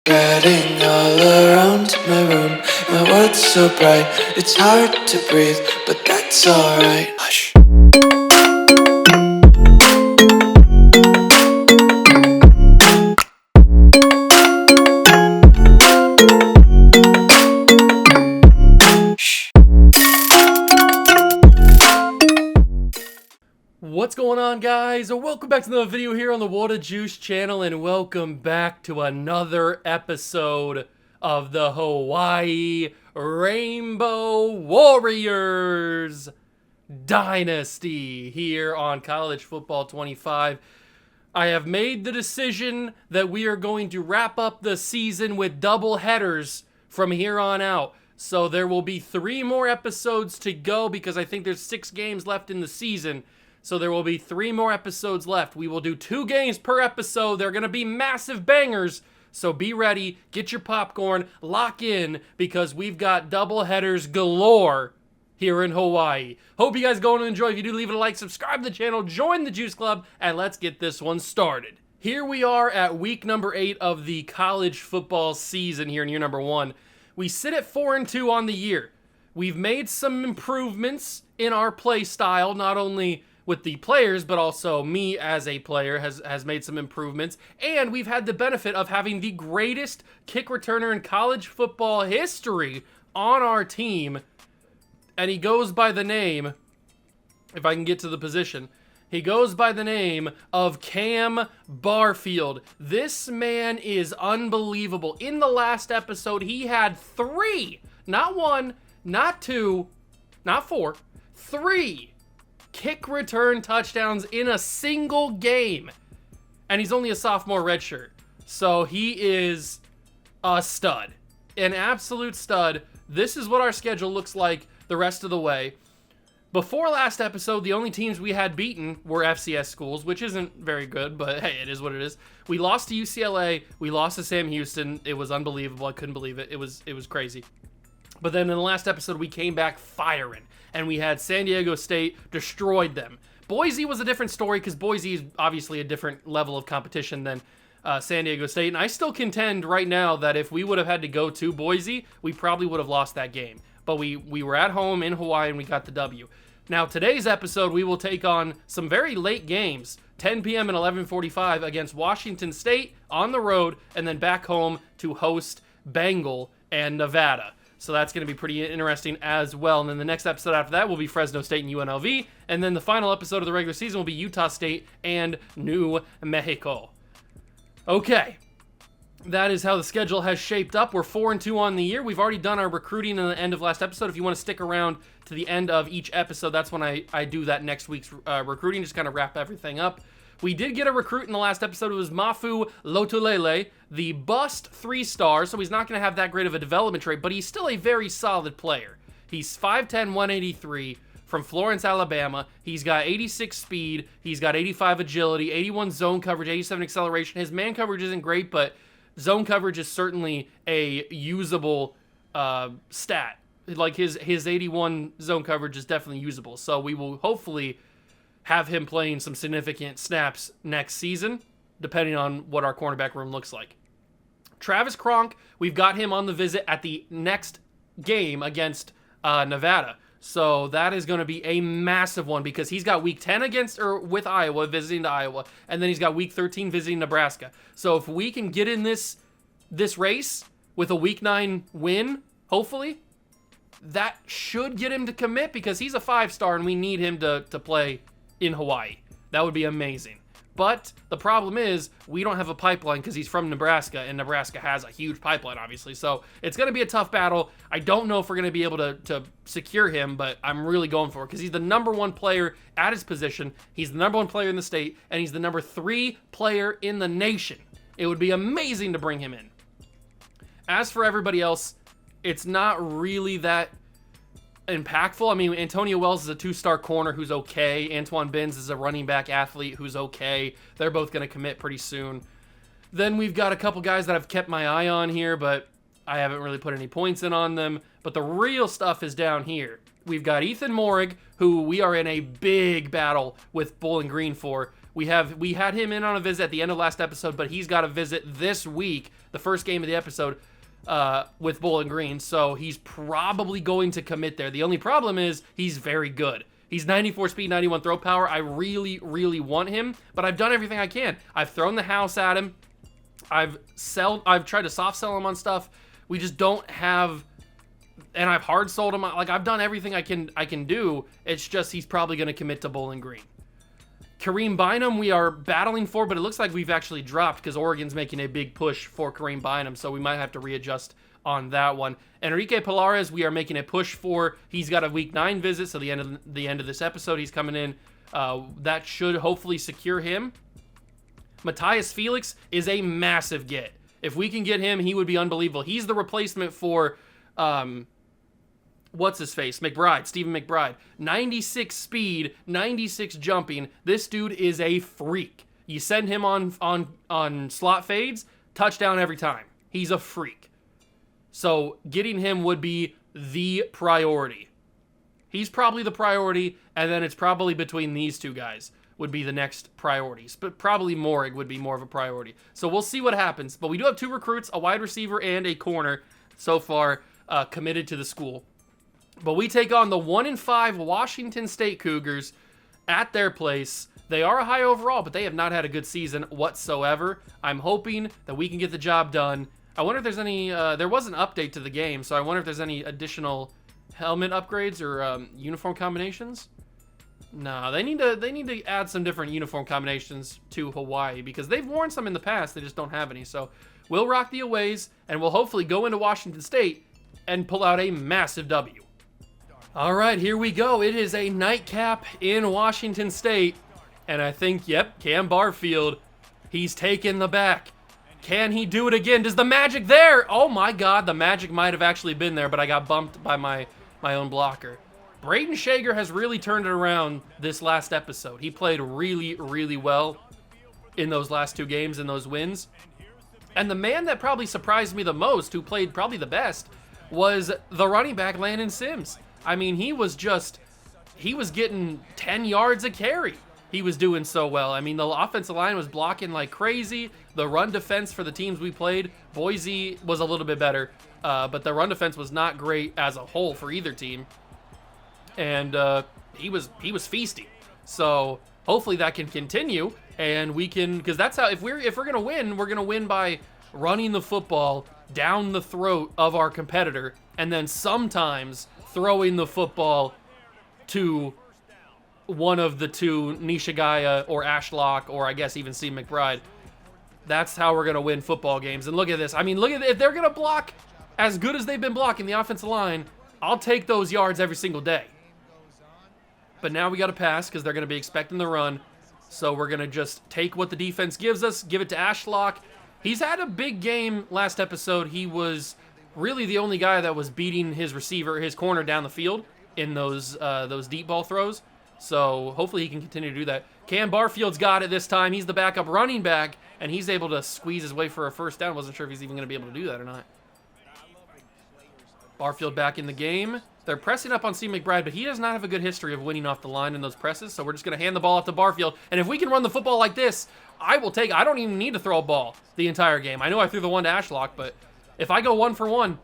Spreading all around my room, my world's so bright, it's hard to breathe, but that's alright. Hush. What's going on, guys? Welcome back to another video here on the Water Juice channel, and welcome back to another episode of the Hawai'i Rainbow Warriors Dynasty here on College Football 25. I have made the decision that we are going to wrap up the season with double headers from here on out. So there will be 3 more episodes to go because I think there's 6 games left in the season. So there will be 3 more episodes left. We will do 2 games per episode. They're going to be massive bangers. So be ready, get your popcorn, lock in, because we've got double headers galore here in Hawaii. Hope you guys go and enjoy. If you do, leave it a like, subscribe to the channel, join the Juice Club, and let's get this one started. Here we are at week number 8 of the college football season here in year number 1. We sit at 4-2 on the year. We've made some improvements in our play style, not only with the players, but also me as a player has made some improvements. And we've had the benefit of having the greatest kick returner in college football history on our team. And he goes by the name, if I can get to the position, he goes by the name of Cam Barfield. This man is unbelievable. In the last episode, he had 3, not 1, not 2, not 4, 3 kick return touchdowns in a single game. And he's only a sophomore redshirt. So he is a stud. An absolute stud. This is what our schedule looks like the rest of the way. Before last episode, the only teams we had beaten were FCS schools, which isn't very good, but hey, it is what it is. We lost to UCLA. We lost to Sam Houston. It was unbelievable. I couldn't believe it. It was crazy. But then in the last episode, we came back firing. And we had San Diego State, destroyed them. Boise was a different story because Boise is obviously a different level of competition than San Diego State. And I still contend right now that if we would have had to go to Boise, we probably would have lost that game. But we were at home in Hawaii and we got the W. Now, today's episode, we will take on some very late games. 10 p.m. and 11:45 against Washington State on the road, and then back home to host Bengal and Nevada. So that's going to be pretty interesting as well. And then the next episode after that will be Fresno State and UNLV. And then the final episode of the regular season will be Utah State and New Mexico. Okay. That is how the schedule has shaped up. We're 4-2 on the year. We've already done our recruiting in the end of last episode. If you want to stick around to the end of each episode, that's when I do that next week's recruiting, just kind of wrap everything up. We did get a recruit in the last episode. It was Mafu Lotulele, the bust 3-star, so he's not going to have that great of a development rate, but he's still a very solid player. He's 5'10", 183 from Florence, Alabama. He's got 86 speed. He's got 85 agility, 81 zone coverage, 87 acceleration. His man coverage isn't great, but zone coverage is certainly a usable stat. Like his 81 zone coverage is definitely usable, so we will hopefully have him playing some significant snaps next season, depending on what our cornerback room looks like. Travis Kronk, we've got him on the visit at the next game against Nevada. So that is going to be a massive one because he's got week 10 with Iowa, visiting to Iowa, and then he's got week 13 visiting Nebraska. So if we can get in this race with a week 9 win, hopefully, that should get him to commit because he's a 5-star and we need him to play in Hawaii. That would be amazing. But the problem is we don't have a pipeline because he's from Nebraska, and Nebraska has a huge pipeline, obviously. So it's going to be a tough battle. I don't know if we're going to be able to secure him, but I'm really going for it because he's the number 1 player at his position. He's the number 1 player in the state, and he's the number 3 player in the nation. It would be amazing to bring him in. As for everybody else, it's not really that impactful. I mean, Antonio Wells is a 2-star corner who's okay. Antoine Benz is a running back athlete who's okay. They're both going to commit pretty soon. Then we've got a couple guys that I've kept my eye on here, but I haven't really put any points in on them. But the real stuff is down here. We've got Ethan Morig, who we are in a big battle with Bowling Green for. We had him in on a visit at the end of last episode, but he's got a visit this week, the first game of the episode, with Bowling Green, so he's probably going to commit there. The only problem is he's very good. He's 94 speed, 91 throw power. I really, really want him, but I've done everything I can. I've thrown the house at him. I've tried to soft sell him on stuff. We just don't have, and I've hard sold him. Like, I've done everything I can do. It's just he's probably going to commit to Bowling Green. Kareem Bynum, we are battling for, but it looks like we've actually dropped because Oregon's making a big push for Kareem Bynum, so we might have to readjust on that one. Enrique Pilares, we are making a push for. He's got a Week 9 visit, so the end of this episode, he's coming in. That should hopefully secure him. Matthias Felix is a massive get. If we can get him, he would be unbelievable. He's the replacement for what's his face? Stephen McBride. 96 speed, 96 jumping. This dude is a freak. You send him on slot fades, touchdown every time. He's a freak. So getting him would be the priority. He's probably the priority, and then it's probably between these two guys would be the next priorities. But probably Morrig would be more of a priority. So we'll see what happens. But we do have 2 recruits, a wide receiver and a corner so far committed to the school. But we take on the 1-5 Washington State Cougars at their place. They are a high overall, but they have not had a good season whatsoever. I'm hoping that we can get the job done. I wonder if there's any, there was an update to the game, so I wonder if there's any additional helmet upgrades or uniform combinations. No, they need to add some different uniform combinations to Hawaii because they've worn some in the past. They just don't have any. So we'll rock the aways, and we'll hopefully go into Washington State and pull out a massive W. All right, here we go. It is a nightcap in Washington State. And I think, yep, Cam Barfield, he's taken the back. Can he do it again? Does the magic there? Oh my God, the magic might have actually been there, but I got bumped by my own blocker. Braden Shager has really turned it around this last episode. He played really, really well in those last 2 games and those wins. And the man that probably surprised me the most, who played probably the best, was the running back Landon Sims. I mean, he was getting 10 yards a carry. He was doing so well. I mean, the offensive line was blocking like crazy. The run defense for the teams we played, Boise was a little bit better, but the run defense was not great as a whole for either team. And he was feasting. So hopefully that can continue, and we can, because that's how, if we're gonna win, we're gonna win by running the football down the throat of our competitor, and then sometimes throwing the football to one of the 2, Nishigaya or Ashlock, or I guess even C. McBride. That's how we're going to win football games. And look at this. I mean, look at, if they're going to block as good as they've been blocking the offensive line, I'll take those yards every single day. But now we got to pass because they're going to be expecting the run. So we're going to just take what the defense gives us, give it to Ashlock. He's had a big game last episode. He was really the only guy that was beating his receiver, his corner down the field in those deep ball throws. So hopefully he can continue to do that. Cam Barfield's got it this time. He's the backup running back, and he's able to squeeze his way for a first down. Wasn't sure if he's even going to be able to do that or not. Barfield back in the game. They're pressing up on C. McBride, but he does not have a good history of winning off the line in those presses, so we're just going to hand the ball off to Barfield. And if we can run the football like this, I will take, I don't even need to throw a ball the entire game. I know I threw the one to Ashlock, but if I go 1 for 1,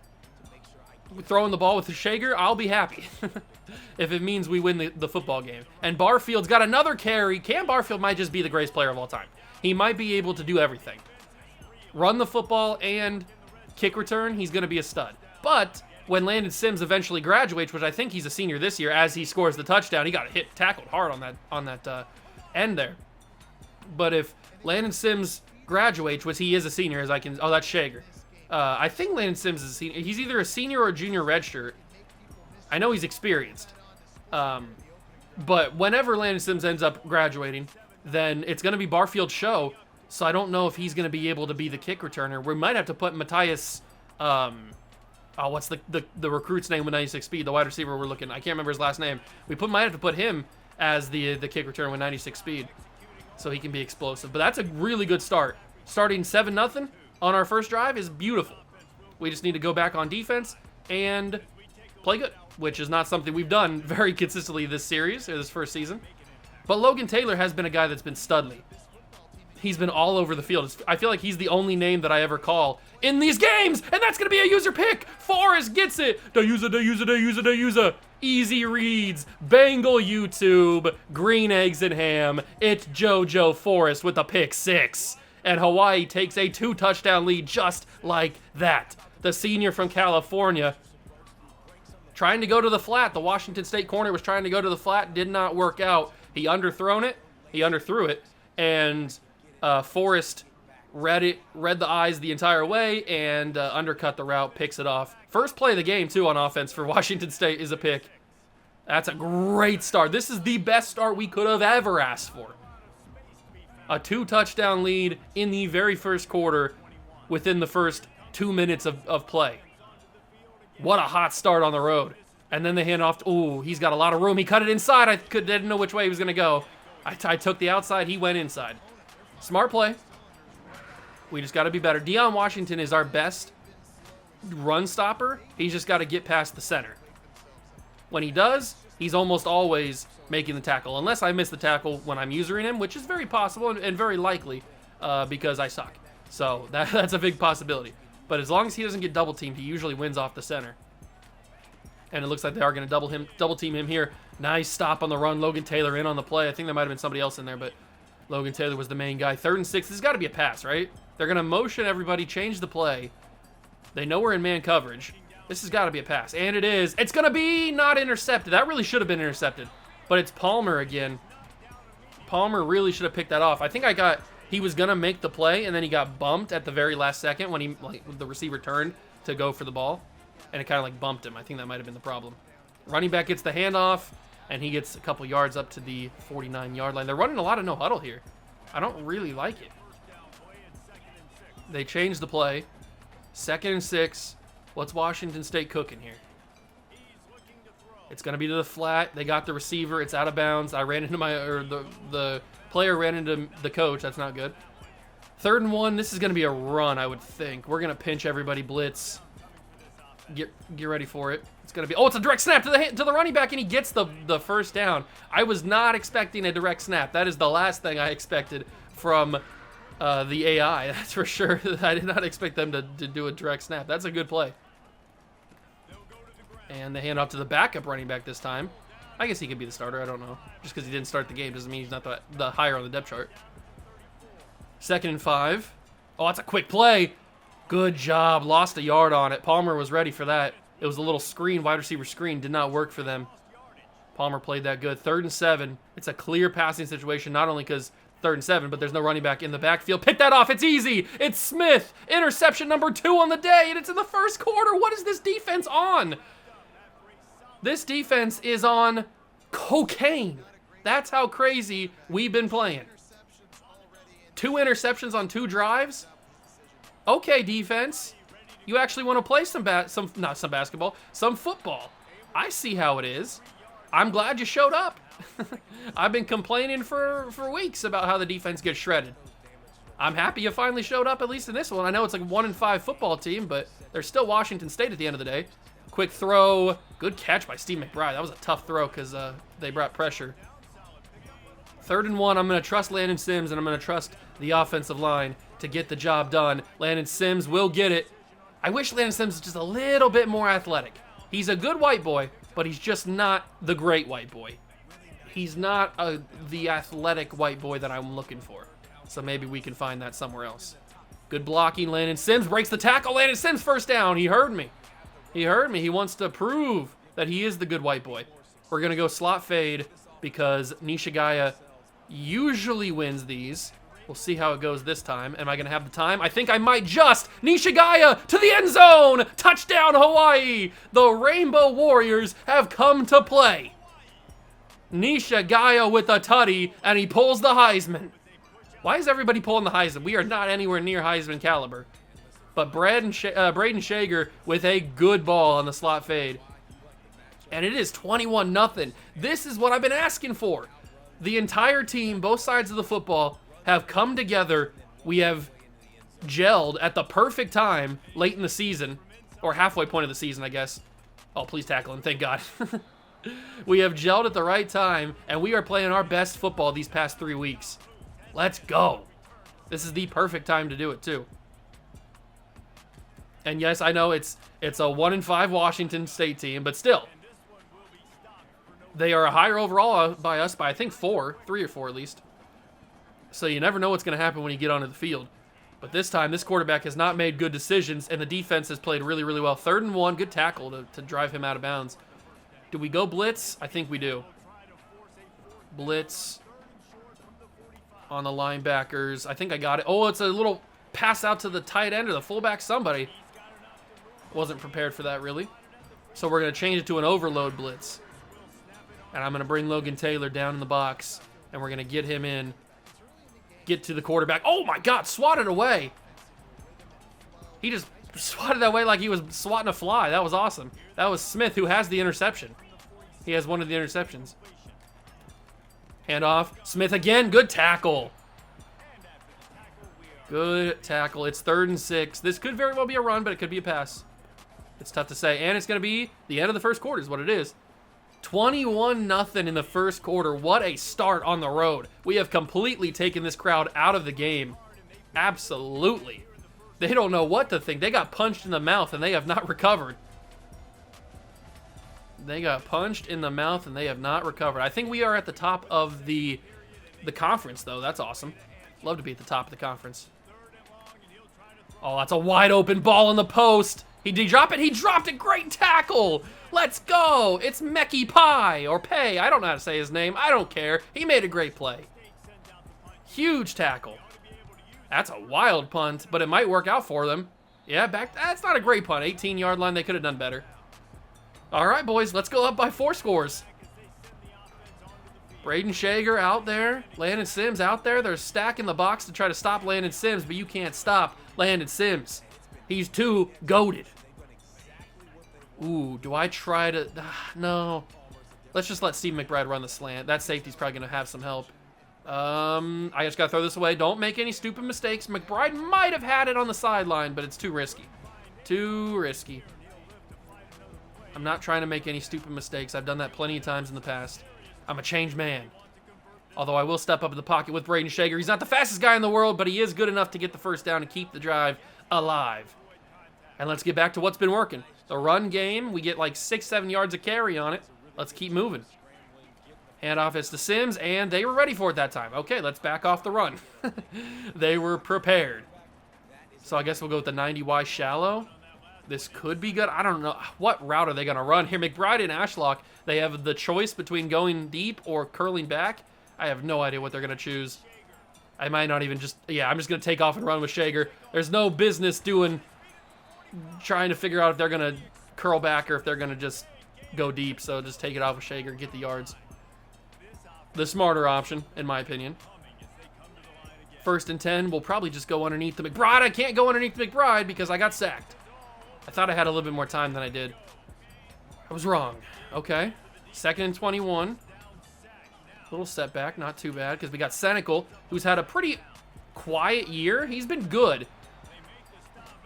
throwing the ball with the Shager, I'll be happy. If it means we win the football game. And Barfield's got another carry. Cam Barfield might just be the greatest player of all time. He might be able to do everything. Run the football and kick return, he's going to be a stud. But when Landon Sims eventually graduates, which I think he's a senior this year, as he scores the touchdown, he got tackled hard on that end there. But if Landon Sims graduates, which he is a senior, as I can, oh, that's Shager. I think Landon Sims is a senior. He's either a senior or a junior redshirt. I know he's experienced. But whenever Landon Sims ends up graduating, then it's going to be Barfield's show. So I don't know if he's going to be able to be the kick returner. We might have to put Matthias, what's the recruit's name with 96 speed, the wide receiver we're looking, I can't remember his last name. Might have to put him as the kick returner with 96 speed so he can be explosive. But that's a really good start. Starting 7-0 on our first drive is beautiful. We just need to go back on defense and play good, which is not something we've done very consistently this series, or this first season. But Logan Taylor has been a guy that's been studly. He's been all over the field. I feel like he's the only name that I ever call in these games, and that's going to be a user pick. Forrest gets it. Da user. Easy reads. Bengal YouTube. Green eggs and ham. It's JoJo Forrest with a pick 6. And Hawaii takes a 2-touchdown lead just like that. The senior from California trying to go to the flat. The Washington State corner was trying to go to the flat. Did not work out. He underthrew it, and Forrest read the eyes the entire way and undercut the route, picks it off. First play of the game, too, on offense for Washington State is a pick. That's a great start. This is the best start we could have ever asked for. A 2-touchdown lead in the very first quarter within the first 2 minutes of play. What a hot start on the road. And then they hand off to, ooh, he's got a lot of room. He cut it inside. I didn't know which way he was going to go. I took the outside. He went inside. Smart play. We just got to be better. Deion Washington is our best run stopper. He's just got to get past the center. When he does, he's almost always making the tackle. Unless I miss the tackle when I'm usering him, which is very possible and very likely because I suck. So that's a big possibility. But as long as he doesn't get double teamed, he usually wins off the center. And it looks like they are going to double team him here. Nice stop on the run. Logan Taylor in on the play. I think there might have been somebody else in there, but Logan Taylor was the main guy. 3rd and 6. This has got to be a pass, right? They're going to motion everybody, change the play. They know we're in man coverage. This has got to be a pass. And it is. It's going to be not intercepted. That really should have been intercepted. But it's Palmer again. Palmer really should have picked that off. I think he was going to make the play, and then he got bumped at the very last second when the receiver turned to go for the ball. And it kind of bumped him. I think that might have been the problem. Running back gets the handoff, and he gets a couple yards up to the 49-yard line. They're running a lot of no huddle here. I don't really like it. They changed the play. 2nd and 6. What's Washington State cooking here? It's going to be to the flat. They got the receiver. It's out of bounds. I ran into the player ran into the coach. That's not good. 3rd and 1. This is going to be a run, I would think. We're going to pinch everybody, blitz. Get ready for it. It's going to be... Oh, it's a direct snap to the running back, and he gets the first down. I was not expecting a direct snap. That is the last thing I expected from the AI. That's for sure. I did not expect them to do a direct snap. That's a good play. And they hand off to the backup running back this time. I guess he could be the starter. I don't know. Just because he didn't start the game doesn't mean he's not the higher on the depth chart. 2nd and 5. Oh, that's a quick play. Good job. Lost a yard on it. Palmer was ready for that. It was a little screen, wide receiver screen. Did not work for them. Palmer played that good. 3rd and 7. It's a clear passing situation, not only because 3rd and 7, but there's no running back in the backfield. Pick that off. It's easy. It's Smith. Interception number 2 on the day, and it's in the first quarter. What is this defense on? This defense is on cocaine. That's how crazy we've been playing. 2 interceptions on 2 drives? Okay, defense. You actually want to play some basketball, some football. I see how it is. I'm glad you showed up. I've been complaining for weeks about how the defense gets shredded. I'm happy you finally showed up, at least in this one. I know it's like a 1-5 football team, but they're still Washington State at the end of the day. Quick throw. Good catch by Steve McBride. That was a tough throw because they brought pressure. 3rd and 1. I'm going to trust Landon Sims, and I'm going to trust the offensive line to get the job done. Landon Sims will get it. I wish Landon Sims was just a little bit more athletic. He's a good white boy, but he's just not the great white boy. He's not the athletic white boy that I'm looking for. So maybe we can find that somewhere else. Good blocking. Landon Sims breaks the tackle. Landon Sims first down. He heard me. He heard me. He wants to prove that he is the good white boy. We're going to go slot fade because Nishigaya usually wins these. We'll see how it goes this time. Am I going to have the time? I think I might just. Nishigaya to the end zone. Touchdown, Hawaii. The Rainbow Warriors have come to play. Nishigaya with a tutty, and he pulls the Heisman. Why is everybody pulling the Heisman? We are not anywhere near Heisman caliber. But Braden Shager with a good ball on the slot fade. And it is 21-0. This is what I've been asking for. The entire team, both sides of the football, have come together. We have gelled at the perfect time late in the season, or halfway point of the season, I guess. Oh, please tackle him. Thank God. We have gelled at the right time, and we are playing our best football these past 3 weeks. Let's go. This is the perfect time to do it, too. And yes, I know it's a 1-5 Washington State team, but still. They are a higher overall by us by, I think, 3 or 4 at least. So you never know what's going to happen when you get onto the field. But this time, this quarterback has not made good decisions, and the defense has played really, really well. 3rd and 1, good tackle to drive him out of bounds. Do we go blitz? I think we do. Blitz on the linebackers. I think I got it. Oh, it's a little pass out to the tight end or the fullback. Somebody wasn't prepared for that, really. So we're going to change it to an overload blitz. And I'm going to bring Logan Taylor down in the box, and we're going to get him in. Get to the quarterback. Oh, my God, swatted away. He just swatted that way like he was swatting a fly. That was awesome. That was Smith who has the interception. He has one of the interceptions. Hand off. Smith again. Good tackle. Good tackle. It's 3rd and 6. This could very well be a run, but it could be a pass. It's tough to say. And it's going to be the end of the first quarter is what it is. 21-0 in the first quarter. What a start on the road. We have completely taken this crowd out of the game. Absolutely. They don't know what to think. They got punched in the mouth, and they have not recovered. They got punched in the mouth, and they have not recovered. I think we are at the top of the conference, though. That's awesome. Love to be at the top of the conference. Oh, that's a wide open ball in the post. Did he drop it? He dropped it. Great tackle. Let's go. It's Meki Pie or Pay. I don't know how to say his name. I don't care. He made a great play. Huge tackle. That's a wild punt, but it might work out for them. Yeah, that's not a great punt. 18-yard line. They could have done better. All right, boys. Let's go up by 4 scores. Braden Shager out there. Landon Sims out there. They're stacking the box to try to stop Landon Sims, but you can't stop Landon Sims. He's too goated. Ooh, do I try to... no. Let's just let Steve McBride run the slant. That safety's probably going to have some help. I just got to throw this away. Don't make any stupid mistakes. McBride might have had it on the sideline, but it's too risky. Too risky. I'm not trying to make any stupid mistakes. I've done that plenty of times in the past. I'm a changed man. Although I will step up in the pocket with Braden Shager. He's not the fastest guy in the world, but he is good enough to get the first down and keep the drive alive. And let's get back to what's been working. The run game, we get like 6-7 yards of carry on it. Let's keep moving. Handoff is to Sims, and they were ready for it that time. Okay, let's back off the run. They were prepared. So I guess we'll go with the 90Y shallow. This could be good. I don't know. What route are they going to run here? McBride and Ashlock, they have the choice between going deep or curling back. I have no idea what they're going to choose. I might not even just... yeah, I'm just going to take off and run with Shager. There's no business trying to figure out if they're going to curl back or if they're going to just go deep. So just take it off with Shager, get the yards. The smarter option, in my opinion. 1st and 10, we'll probably just go underneath the McBride. I can't go underneath the McBride because I got sacked. I thought I had a little bit more time than I did. I was wrong. Okay. 2nd and 21. Little setback, not too bad, because we got Senecal, who's had a pretty quiet year. He's been good,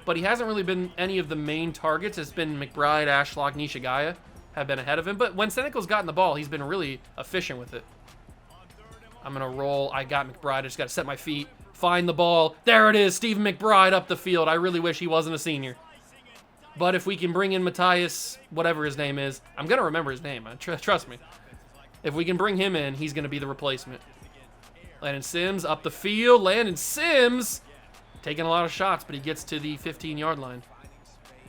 but he hasn't really been any of the main targets. It's been McBride, Ashlock, Nishigaya have been ahead of him, but when Senecal's gotten the ball, he's been really efficient with it. I'm going to roll. I got McBride. I just got to set my feet, find the ball. There it is, Stephen McBride up the field. I really wish he wasn't a senior. But if we can bring in Matthias, whatever his name is, I'm going to remember his name. Trust me. If we can bring him in, he's going to be the replacement. Landon Sims up the field. Landon Sims taking a lot of shots, but he gets to the 15-yard line.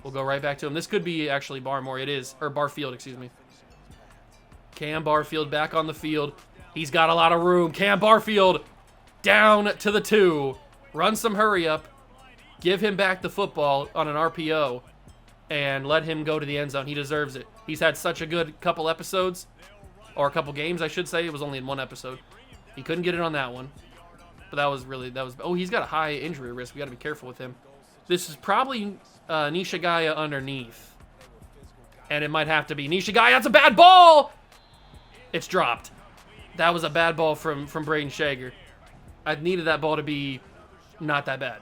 We'll go right back to him. This could be actually Barmore. It is. Or Barfield, excuse me. Cam Barfield back on the field. He's got a lot of room. Cam Barfield down to the 2. Run some hurry up. Give him back the football on an RPO. And let him go to the end zone. He deserves it. He's had such a good couple episodes. Or a couple games, I should say. It was only in one episode. He couldn't get it on that one. But oh, he's got a high injury risk. We got to be careful with him. This is probably Nishigaya underneath. And it might have to be Nishigaya. That's a bad ball! It's dropped. That was a bad ball from Braden Shager. I needed that ball to be not that bad.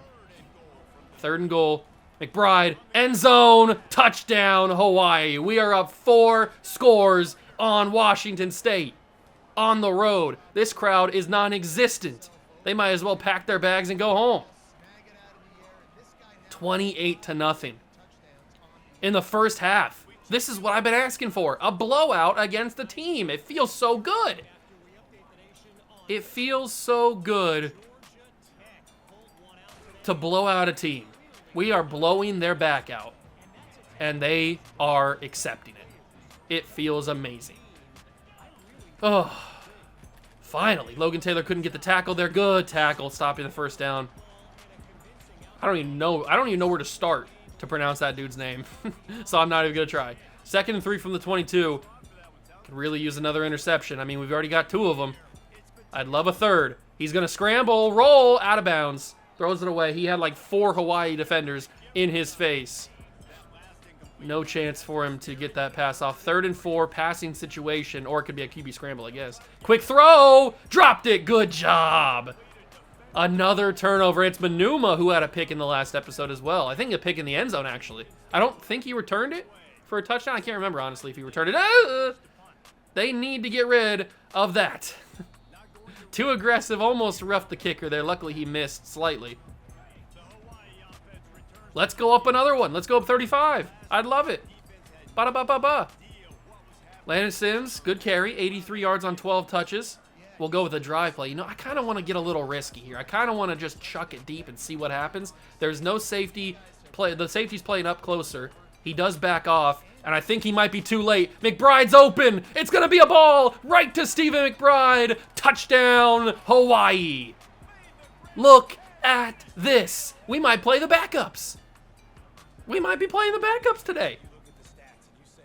3rd and goal. McBride, end zone, touchdown, Hawaii. We are up 4 scores on Washington State. On the road. This crowd is non-existent. They might as well pack their bags and go home. 28-0 in the first half. This is what I've been asking for. A blowout against the team. It feels so good. It feels so good to blow out a team. We are blowing their back out, and they are accepting it. It feels amazing. Oh, finally. Logan Taylor couldn't get the tackle there. Good tackle, stopping the first down. I don't even know where to start to pronounce that dude's name. So I'm not even going to try. 2nd and 3 from the 22. Could really use another interception. I mean, we've already got 2 of them. I'd love a third. He's going to scramble, roll, out of bounds. Throws it away. He had like 4 Hawai'i defenders in his face. No chance for him to get that pass off. 3rd and 4, passing situation. Or it could be a QB scramble, I guess. Quick throw! Dropped it! Good job! Another turnover. It's Manuma who had a pick in the last episode as well. I think a pick in the end zone, actually. I don't think he returned it for a touchdown. I can't remember, honestly, if he returned it. They need to get rid of that. Too aggressive, almost roughed the kicker there. Luckily, he missed slightly. Let's go up another one. Let's go up 35. I'd love it. Ba-da-ba-ba-ba. Landon Sims, good carry. 83 yards on 12 touches. We'll go with a drive play. You know, I kind of want to get a little risky here. I kind of want to just chuck it deep and see what happens. There's no safety. The safety's playing up closer. He does back off, and I think he might be too late. McBride's open. It's going to be a ball right to Stephen McBride. Touchdown, Hawai'i. Look at this. We might play the backups. We might be playing the backups today.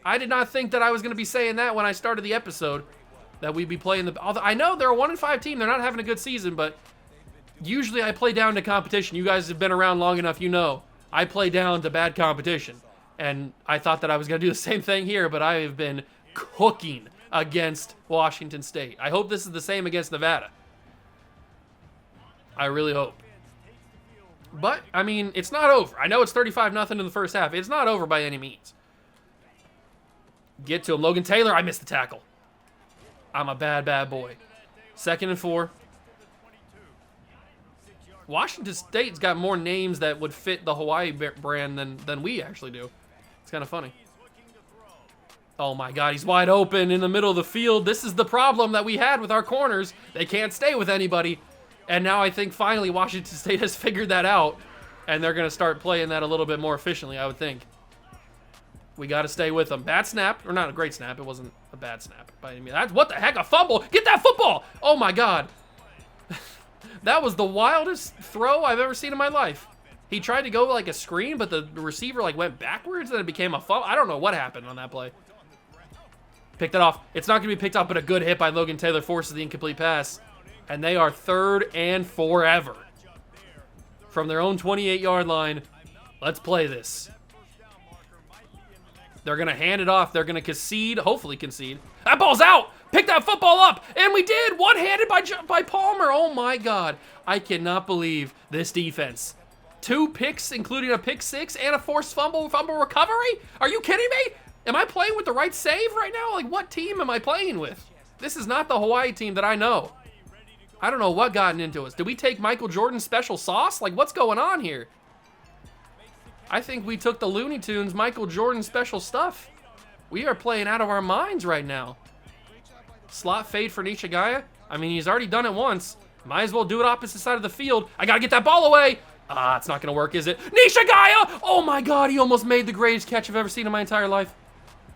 I did not think that I was going to be saying that when I started the episode. That we'd be playing the... Although I know they're a 1-5 team. They're not having a good season, but usually I play down to competition. You guys have been around long enough, you know. I play down to bad competition. And I thought that I was going to do the same thing here, but I have been cooking against Washington State. I hope this is the same against Nevada. I really hope. But, I mean, it's not over. I know it's 35-0 in the first half. It's not over by any means. Get to him. Logan Taylor, I missed the tackle. I'm a bad, bad boy. 2nd and 4. Washington State's got more names that would fit the Hawai'i brand than we actually do. It's kind of funny. Oh my God, he's wide open in the middle of the field. This is the problem that we had with our corners. They can't stay with anybody. And now I think finally Washington State has figured that out. And they're going to start playing that a little bit more efficiently, I would think. We got to stay with them. Bad snap, or not a great snap. It wasn't a bad snap by any means. That's what the heck, a fumble. Get that football. Oh my God. That was the wildest throw I've ever seen in my life. He tried to go like a screen, but the receiver like went backwards and it became a fumble. I don't know what happened on that play. Picked it off. It's not going to be picked up, but a good hit by Logan Taylor forces the incomplete pass. And they are 3rd and forever. From their own 28-yard line. Let's play this. They're going to hand it off. They're going to concede. Hopefully concede. That ball's out. Pick that football up. And we did. One-handed by Palmer. Oh, my God. I cannot believe this defense. 2 picks, including a pick 6 and a forced fumble recovery? Are you kidding me? Am I playing with the right save right now? Like, what team am I playing with? This is not the Hawai'i team that I know. I don't know what gotten into us. Did we take Michael Jordan's special sauce? Like, what's going on here? I think we took the Looney Tunes Michael Jordan special stuff. We are playing out of our minds right now. Slot fade for Nishigaya. I mean, he's already done it once. Might as well do it opposite side of the field. I got to get that ball away. Ah, it's not going to work, is it? Nishigaya! Oh, my God. He almost made the greatest catch I've ever seen in my entire life.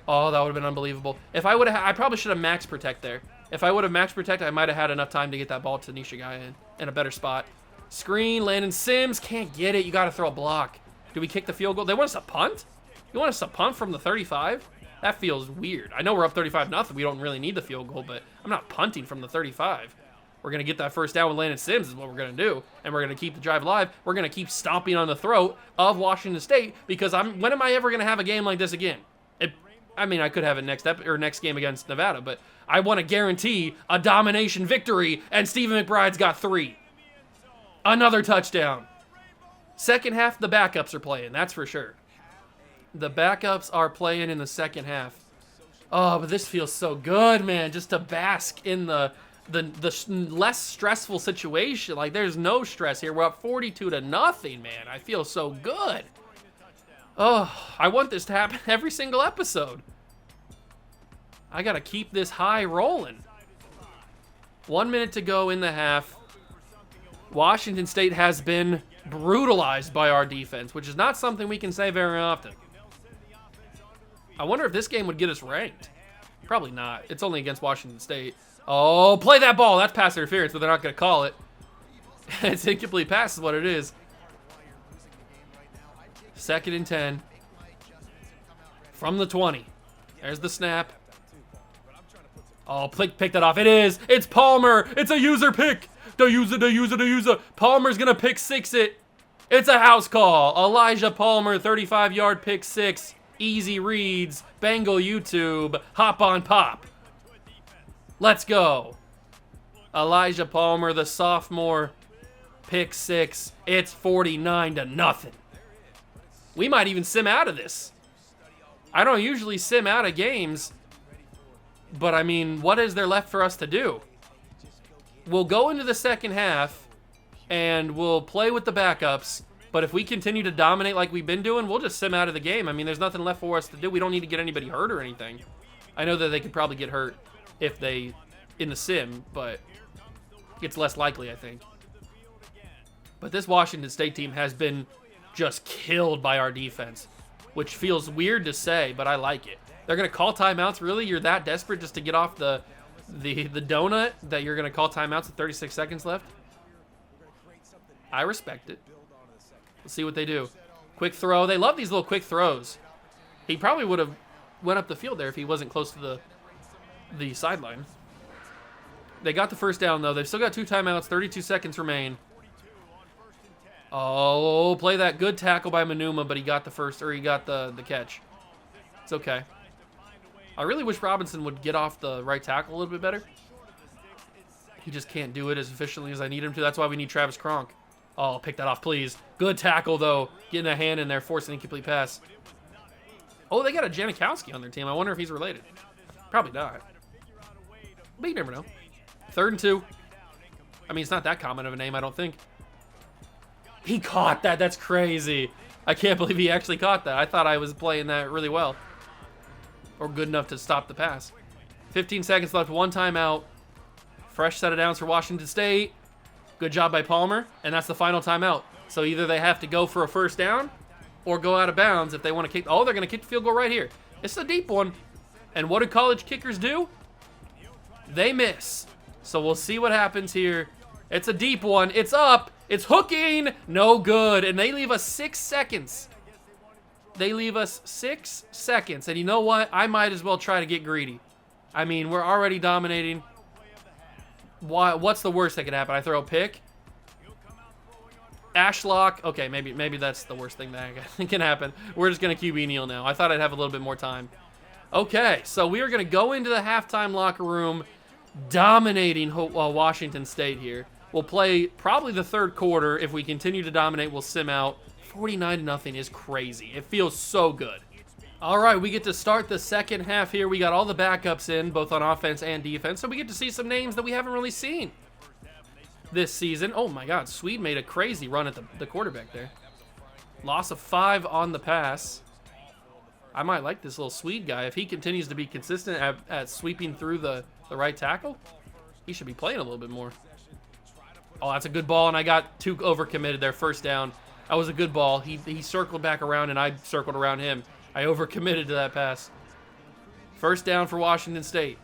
Oh, that would have been unbelievable. If I would have... I probably should have max protect there. If I would have max protect, I might have had enough time to get that ball to Nishigaya in a better spot. Screen, Landon Sims. Can't get it. You got to throw a block. Do we kick the field goal? They want us to punt? You want us to punt from the 35? That feels weird. I know we're up 35-0. We don't really need the field goal, but I'm not punting from the 35. We're going to get that first down with Landon Sims is what we're going to do, and we're going to keep the drive alive. We're going to keep stomping on the throat of Washington State because when am I ever going to have a game like this again? I mean, I could have it next game against Nevada, but I want to guarantee a domination victory, and Stephen McBride's got 3. Another touchdown. Second half, the backups are playing, that's for sure. The backups are playing in the second half. Oh, but this feels so good, man. Just to bask in the less stressful situation. Like, there's no stress here. We're up 42-0, man. I feel so good. Oh, I want this to happen every single episode. I gotta keep this high rolling. 1 minute to go in the half. Washington State has been brutalized by our defense, which is not something we can say very often. I wonder if this game would get us ranked. Probably not. It's only against Washington State. Oh, play that ball. That's pass interference, but they're not going to call it. It's incomplete pass is what it is. 2nd and 10. From the 20. There's the snap. Oh, pick that off. It is. It's Palmer. It's a user pick. The user. Palmer's going to pick six it. It's a house call. Elijah Palmer, 35-yard pick six. Easy reads. Bengal YouTube. Hop on pop. Let's go. Elijah Palmer, the sophomore, pick six. It's 49-0. We might even sim out of this. I don't usually sim out of games, but I mean, what is there left for us to do? We'll go into the second half and we'll play with the backups, but if we continue to dominate like we've been doing, we'll just sim out of the game. I mean, there's nothing left for us to do. We don't need to get anybody hurt or anything. I know that they could probably get hurt if they in the sim, but it's less likely, I think. But this Washington State team has been just killed by our defense, which feels weird to say, but I like it. They're going to call timeouts? Really? You're that desperate just to get off the donut that you're going to call timeouts with 36 seconds left? I respect it. Let's see what they do. Quick throw. They love these little quick throws. He probably would have went up the field there if he wasn't close to the sideline. They got the first down, though. They've still got 2 timeouts. 32 seconds remain. Oh, play that. Good tackle by Manuma, but he got the the catch. It's okay. I really wish Robinson would get off the right tackle a little bit better. He just can't do it as efficiently as I need him to. That's why we need Travis Kronk. Oh, pick that off, please. Good tackle, though. Getting a hand in there, forcing an incomplete pass. Oh, they got a Janikowski on their team. I wonder if he's related. Probably not. But you never know. 3rd and 2. I mean, it's not that common of a name, I don't think. He caught that. That's crazy. I can't believe he actually caught that. I thought I was playing that really well. Or good enough to stop the pass. 15 seconds left. 1 timeout. Fresh set of downs for Washington State. Good job by Palmer. And that's the final timeout. So either they have to go for a first down or go out of bounds if they want to kick. Oh, they're going to kick the field goal right here. It's a deep one. And what do college kickers do? They miss. So we'll see what happens here. It's a deep one. It's up. It's hooking. No good. And they leave us 6 seconds. They leave us 6 seconds. And you know what? I might as well try to get greedy. I mean, we're already dominating. What's the worst that could happen? I throw a pick? Ashlock. Okay, maybe that's the worst thing that can happen. We're just going to QB kneel now. I thought I'd have a little bit more time. Okay, so we are going to go into the halftime locker room dominating Washington State here. We'll play probably the 3rd quarter. If we continue to dominate, we'll sim out. 49-0 is crazy. It feels so good. All right, we get to start the second half here. We got all the backups in, both on offense and defense, so we get to see some names that we haven't really seen this season. Oh my God, Swede made a crazy run at the quarterback there. Loss of 5 on the pass. I might like this little Swede guy. If he continues to be consistent at sweeping through the right tackle, he should be playing a little bit more. Oh, that's a good ball, and I got too overcommitted there. First down. That was a good ball. He circled back around, and I circled around him. I overcommitted to that pass. First down for Washington State.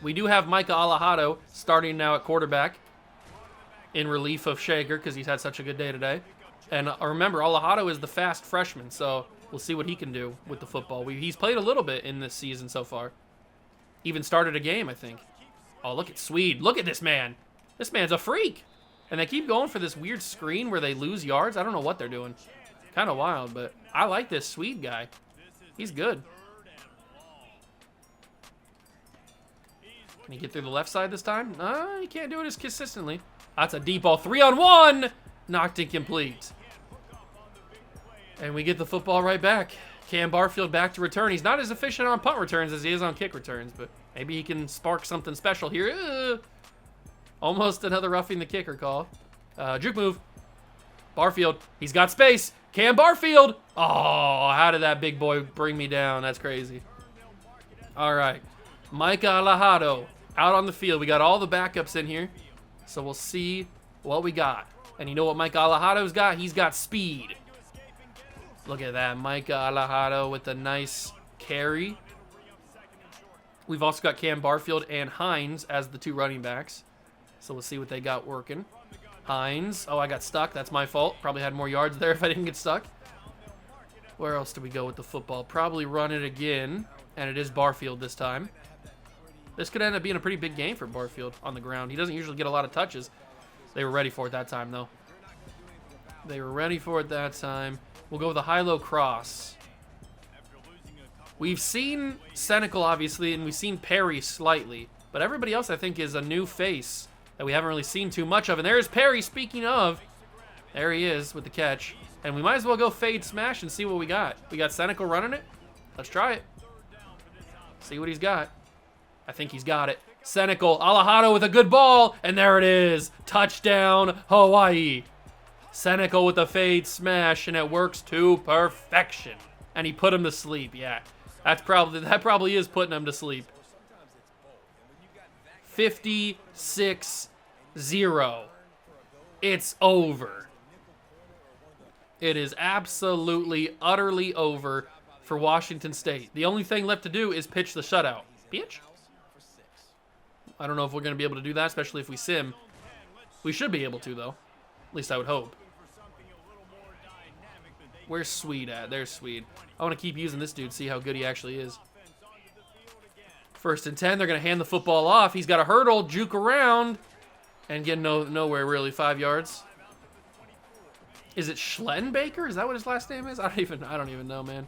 We do have Micah Alejado starting now at quarterback in relief of Shager because he's had such a good day today. And remember, Alejado is the fast freshman, so we'll see what he can do with the football. He's played a little bit in this season so far. Even started a game, I think. Oh, look at Swede. Look at this man. This man's a freak. And they keep going for this weird screen where they lose yards. I don't know what they're doing. Kind of wild, but I like this Swede guy. He's good. Can he get through the left side this time? He can't do it as consistently. That's a deep ball. 3-on-1. Knocked incomplete. And we get the football right back. Cam Barfield back to return. He's not as efficient on punt returns as he is on kick returns, but maybe he can spark something special here. Almost another roughing the kicker call. Juke move. Barfield, he's got space. Cam Barfield. Oh, how did that big boy bring me down? That's crazy. All right. Micah Alejado out on the field. We got all the backups in here, so we'll see what we got. And you know what Micah Alejado's got? He's got speed. Look at that. Micah Alejado with a nice carry. We've also got Cam Barfield and Hines as the 2 running backs. So we'll see what they got working. Hines. Oh, I got stuck. That's my fault. Probably had more yards there if I didn't get stuck. Where else do we go with the football? Probably run it again. And it is Barfield this time. This could end up being a pretty big game for Barfield on the ground. He doesn't usually get a lot of touches. They were ready for it that time, though. They were ready for it that time. We'll go with a high-low cross. We've seen Senecal, obviously, and we've seen Perry slightly. But everybody else, I think, is a new face that we haven't really seen too much of. And there's Perry, speaking of. There he is with the catch. And we might as well go fade smash and see what we got. We got Senecal running it. Let's try it. See what he's got. I think he's got it. Senecal, Alejado with a good ball. And there it is. Touchdown, Hawaii. Senecal with a fade smash, and it works to perfection. And he put him to sleep. Yeah, that probably is putting him to sleep. 56-0. It's over. It is absolutely, utterly over for Washington State. The only thing left to do is pitch the shutout. Pitch? I don't know if we're going to be able to do that, especially if we sim. We should be able to, though. At least I would hope. Where's Swede at? There's Swede. I want to keep using this dude, see how good he actually is. 1st and 10. They're going to hand the football off. He's got a hurdle, juke around, and get nowhere, really. 5 yards. Is it Schlenbaker? Is that what his last name is? I don't even know, man.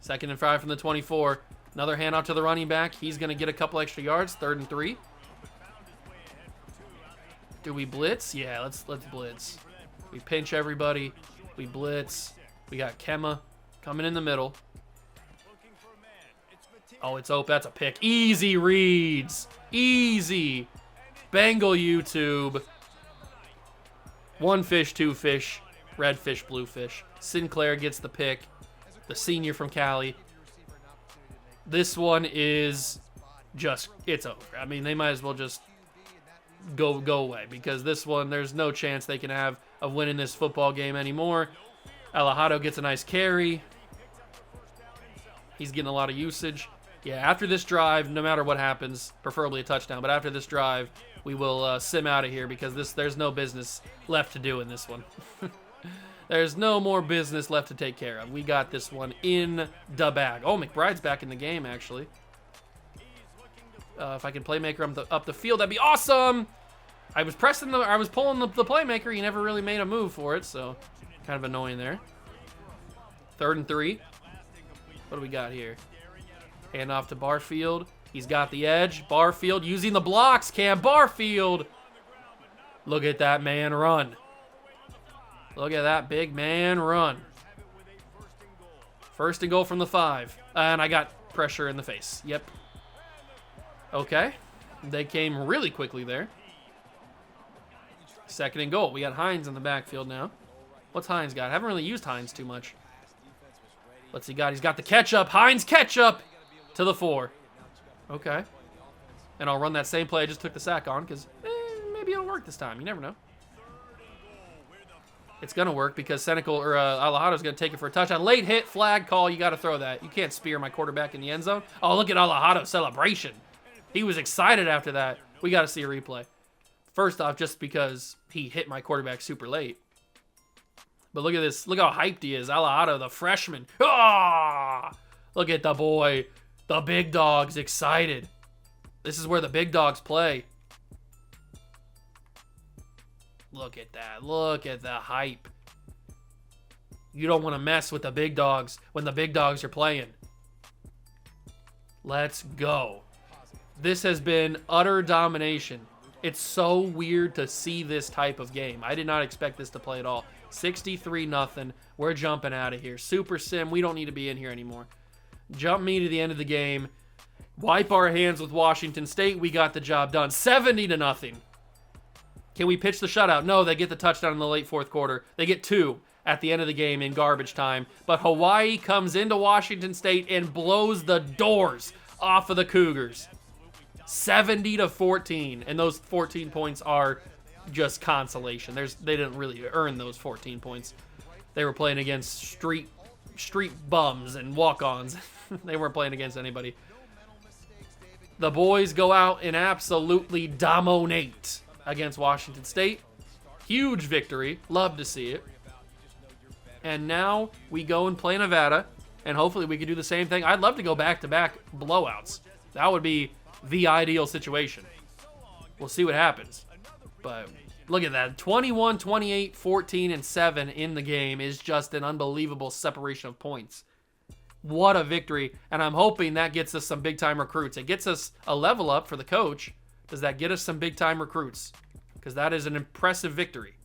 2nd and 5 from the 24. Another handoff to the running back. He's going to get a couple extra yards. 3rd and 3. Do we blitz? Yeah, let's blitz. We pinch everybody. We blitz. We got Kemma coming in the middle. Oh, it's open. That's a pick. Easy reads. Easy. Bengal YouTube. 1 fish, 2 fish. Red fish, blue fish. Sinclair gets the pick. The senior from Cali. This one is just, it's over. I mean, they might as well just go away, because this one, there's no chance they can have of winning this football game anymore. Alejado gets a nice carry. He's getting a lot of usage. Yeah, after this drive, no matter what happens, preferably a touchdown, but after this drive, we will sim out of here, because there's no business left to do in this one. There's no more business left to take care of. We got this one in the bag. Oh, McBride's back in the game, actually. If I can playmaker up the field, that'd be awesome. I was pulling the playmaker. He never really made a move for it, so kind of annoying there. 3rd and 3. What do we got here? Hand off to Barfield. He's got the edge. Barfield using the blocks. Cam Barfield. Look at that man run. Look at that big man run. 1st and goal from the 5. And I got pressure in the face. Yep. Okay. They came really quickly there. 2nd and goal. We got Hines in the backfield now. What's Hines got? I haven't really used Hines too much. What's he got? He's got the catch-up. Hines catch-up to the 4. Okay. And I'll run that same play I just took the sack on, because maybe it'll work this time. You never know. It's going to work because Senecal or Alejado's going to take it for a touchdown. Late hit, flag call. You got to throw that. You can't spear my quarterback in the end zone. Oh, look at Alejado's celebration. He was excited after that. We got to see a replay. First off, just because he hit my quarterback super late. But look at this. Look how hyped he is. Alejado, the freshman. Ah! Look at the boy. The big dog's excited. This is where the big dogs play. Look at that. Look at the hype. You don't want to mess with the big dogs when the big dogs are playing. Let's go. This has been utter domination. It's so weird to see this type of game. I did not expect this to play at all. 63-0. We're jumping out of here. Super Sim, we don't need to be in here anymore. Jump me to the end of the game. Wipe our hands with Washington State. We got the job done. 70-0. Can we pitch the shutout? No, they get the touchdown in the late fourth quarter. They get 2 at the end of the game in garbage time. But Hawaii comes into Washington State and blows the doors off of the Cougars. 70-14. And those 14 points are just consolation. They didn't really earn those 14 points. They were playing against street bums and walk-ons. They weren't playing against anybody. The boys go out and absolutely dominate against Washington State. Huge victory. Love to see it. And now we go and play Nevada, and hopefully we can do the same thing. I'd love to go back-to-back blowouts. That would be the ideal situation. We'll see what happens. But look at that. 21, 28, 14, and 7 in the game is just an unbelievable separation of points. What a victory. And I'm hoping that gets us some big-time recruits. It gets us a level up for the coach. Does that get us some big-time recruits? Because that is an impressive victory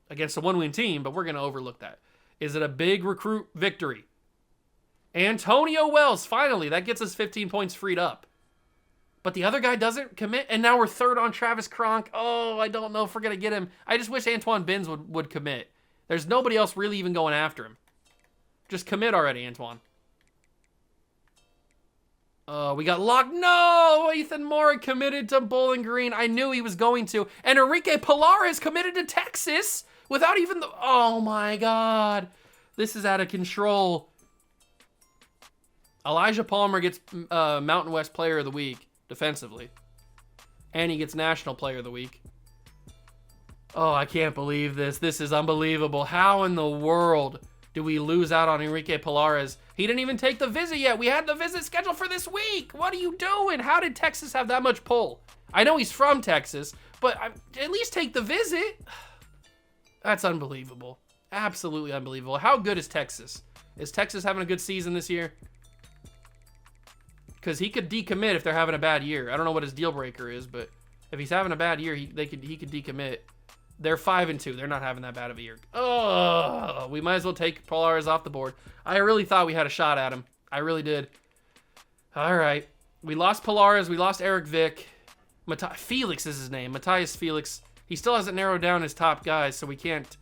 against a one-win team, but we're going to overlook that. Is it a big recruit victory? Antonio Wells, finally. That gets us 15 points freed up. But the other guy doesn't commit, and now we're third on Travis Kronk. Oh, I don't know if we're going to get him. I just wish Antoine Binns would commit. There's nobody else really even going after him. Just commit already, Antoine. We got locked. No! Ethan Moore committed to Bowling Green. I knew he was going to. And Enrique Pilares committed to Texas without even the... Oh, my God. This is out of control. Elijah Palmer gets Mountain West Player of the Week defensively. And he gets National Player of the Week. Oh, I can't believe this. This is unbelievable. How in the world do we lose out on Enrique Pilares? He didn't even take the visit yet. We had the visit scheduled for this week. What are you doing? How did Texas have that much pull? I know he's from Texas, but at least take the visit. That's unbelievable. Absolutely unbelievable. How good is Texas? Is Texas having a good season this year? Because he could decommit if they're having a bad year. I don't know what his deal breaker is, but if he's having a bad year, he could decommit. They're 5-2. They're not having that bad of a year. Oh, we might as well take Polaris off the board. I really thought we had a shot at him. I really did. All right. We lost Polaris. We lost Eric Vick. Felix is his name. Matthias Felix. He still hasn't narrowed down his top guys, so we can't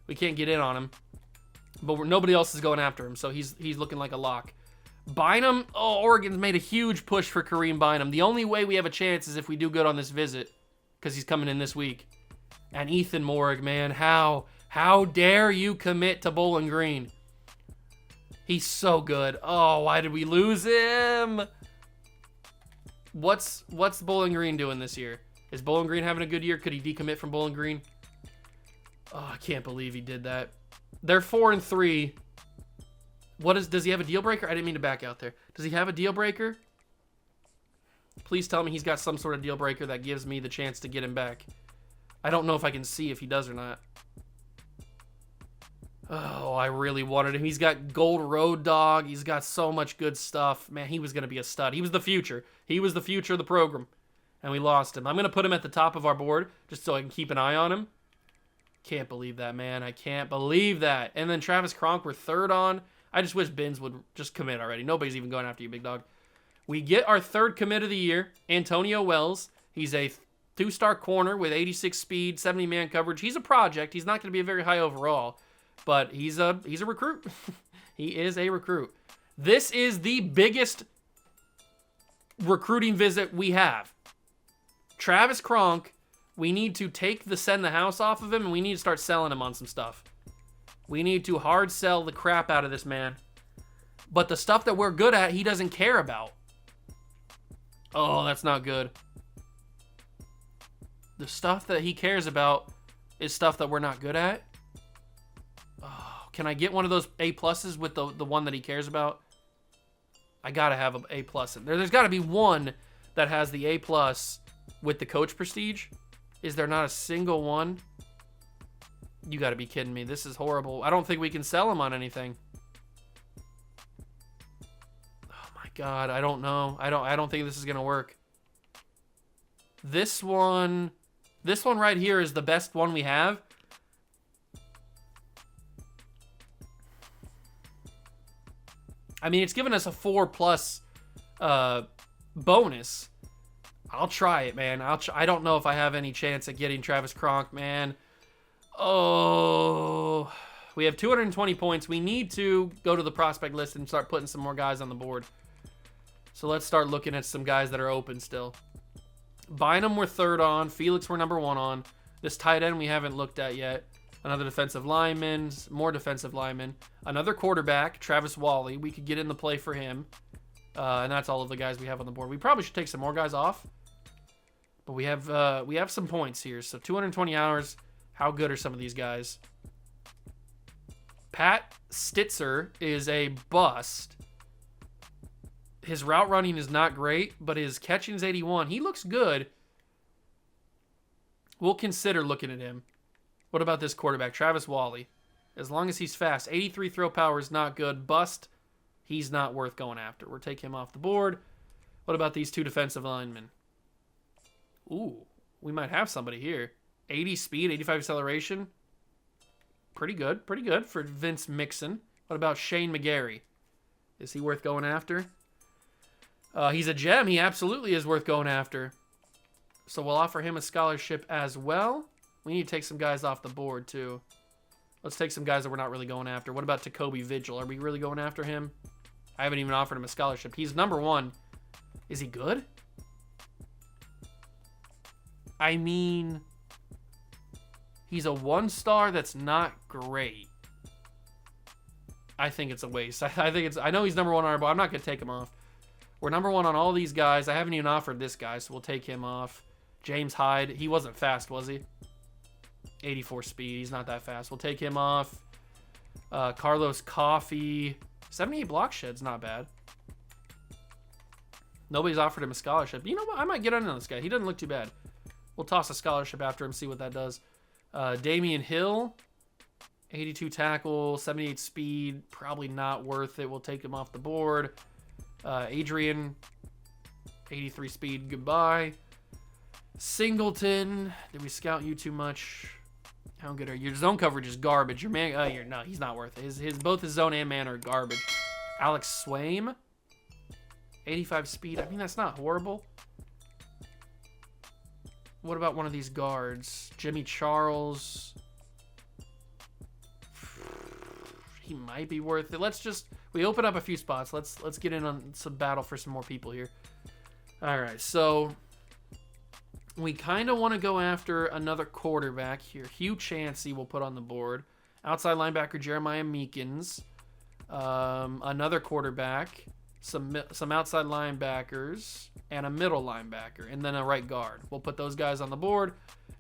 get in on him. But nobody else is going after him, so he's looking like a lock. Bynum. Oh, Oregon's made a huge push for Kareem Bynum. The only way we have a chance is if we do good on this visit, because he's coming in this week. And Ethan Morrig, man, how dare you commit to Bowling Green? He's so good. Oh, why did we lose him? What's Bowling Green doing this year? Is Bowling Green having a good year? Could he decommit from Bowling Green? Oh, I can't believe he did that. They're 4-3. Does he have a deal breaker? I didn't mean to back out there. Does he have a deal breaker? Please tell me he's got some sort of deal breaker that gives me the chance to get him back. I don't know if I can see if he does or not. Oh, I really wanted him. He's got Gold Road Dog. He's got so much good stuff. Man, he was going to be a stud. He was the future. He was the future of the program. And we lost him. I'm going to put him at the top of our board just so I can keep an eye on him. Can't believe that, man. I can't believe that. And then Travis Kronk, we're third on. I just wish Binns would just commit already. Nobody's even going after you, big dog. We get our third commit of the year, Antonio Wells. He's a 2-star corner with 86 speed, 70-man coverage. He's a project. He's not going to be a very high overall, but he's a recruit. He is a recruit. This is the biggest recruiting visit we have. Travis Kronk, we need to take the send the house off of him, and we need to start selling him on some stuff. We need to hard sell the crap out of this man. But the stuff that we're good at, he doesn't care about. Oh, that's not good. The stuff that he cares about is stuff that we're not good at. Oh, can I get one of those A-pluses with the one that he cares about? I gotta have an A-plus in there. There's gotta be one that has the A-plus with the coach prestige. Is there not a single one? You gotta be kidding me. This is horrible. I don't think we can sell him on anything. Oh my God, I don't know. I don't think this is gonna work. This one right here is the best one we have. I mean, it's given us a 4+ bonus. I'll try it, man. I don't know if I have any chance at getting Travis Kronk, man. Oh, we have 220 points. We need to go to the prospect list and start putting some more guys on the board. So let's start looking at some guys that are open still. Bynum we're 3rd on. Felix we're number 1 on. This tight end we haven't looked at yet. Another defensive lineman. More defensive linemen. Another quarterback, Travis Wally. We could get in the play for him. And that's all of the guys we have on the board. We probably should take some more guys off. But we have some points here. So 220 hours. How good are some of these guys? Pat Stitzer is a bust. His route running is not great, but his catching is 81. He looks good. We'll consider looking at him. What about this quarterback, Travis Wally? As long as he's fast. 83 throw power is not good. Bust. He's not worth going after. We'll take him off the board. What about these 2 defensive linemen? Ooh, we might have somebody here. 80 speed, 85 acceleration. Pretty good. Pretty good for Vince Mixon. What about Shane McGarry? Is he worth going after? He's a gem. He absolutely is worth going after. So we'll offer him a scholarship as well. We need to take some guys off the board, too. Let's take some guys that we're not really going after. What about Jacoby Vigil? Are we really going after him? I haven't even offered him a scholarship. He's number 1. Is he good? I mean, he's a 1-star that's not great. I think it's a waste. I know he's number 1 on our board. I'm not going to take him off. We're number 1 on all these guys. I haven't even offered this guy, so we'll take him off. James Hyde. He wasn't fast, was he? 84 speed. He's not that fast. We'll take him off. Carlos Coffey. 78 block shed's not bad. Nobody's offered him a scholarship. You know what? I might get on this guy. He doesn't look too bad. We'll toss a scholarship after him, see what that does. Damian Hill. 82 tackle. 78 speed. Probably not worth it. We'll take him off the board. Adrian. 83 speed. Goodbye. Singleton. Did we scout you too much? How good are you? Your zone coverage is garbage. Your man, no, he's not worth it. Both his zone and man are garbage. Alex Swaim, 85 speed. I mean, that's not horrible. What about one of these guards? Jimmy Charles. He might be worth it. We open up a few spots. Let's get in on some battle for some more people here. All right, so we kind of want to go after another quarterback here. Hugh Chansey we'll put on the board. Outside linebacker Jeremiah Meekins. Another quarterback. Some outside linebackers. And a middle linebacker. And then a right guard. We'll put those guys on the board.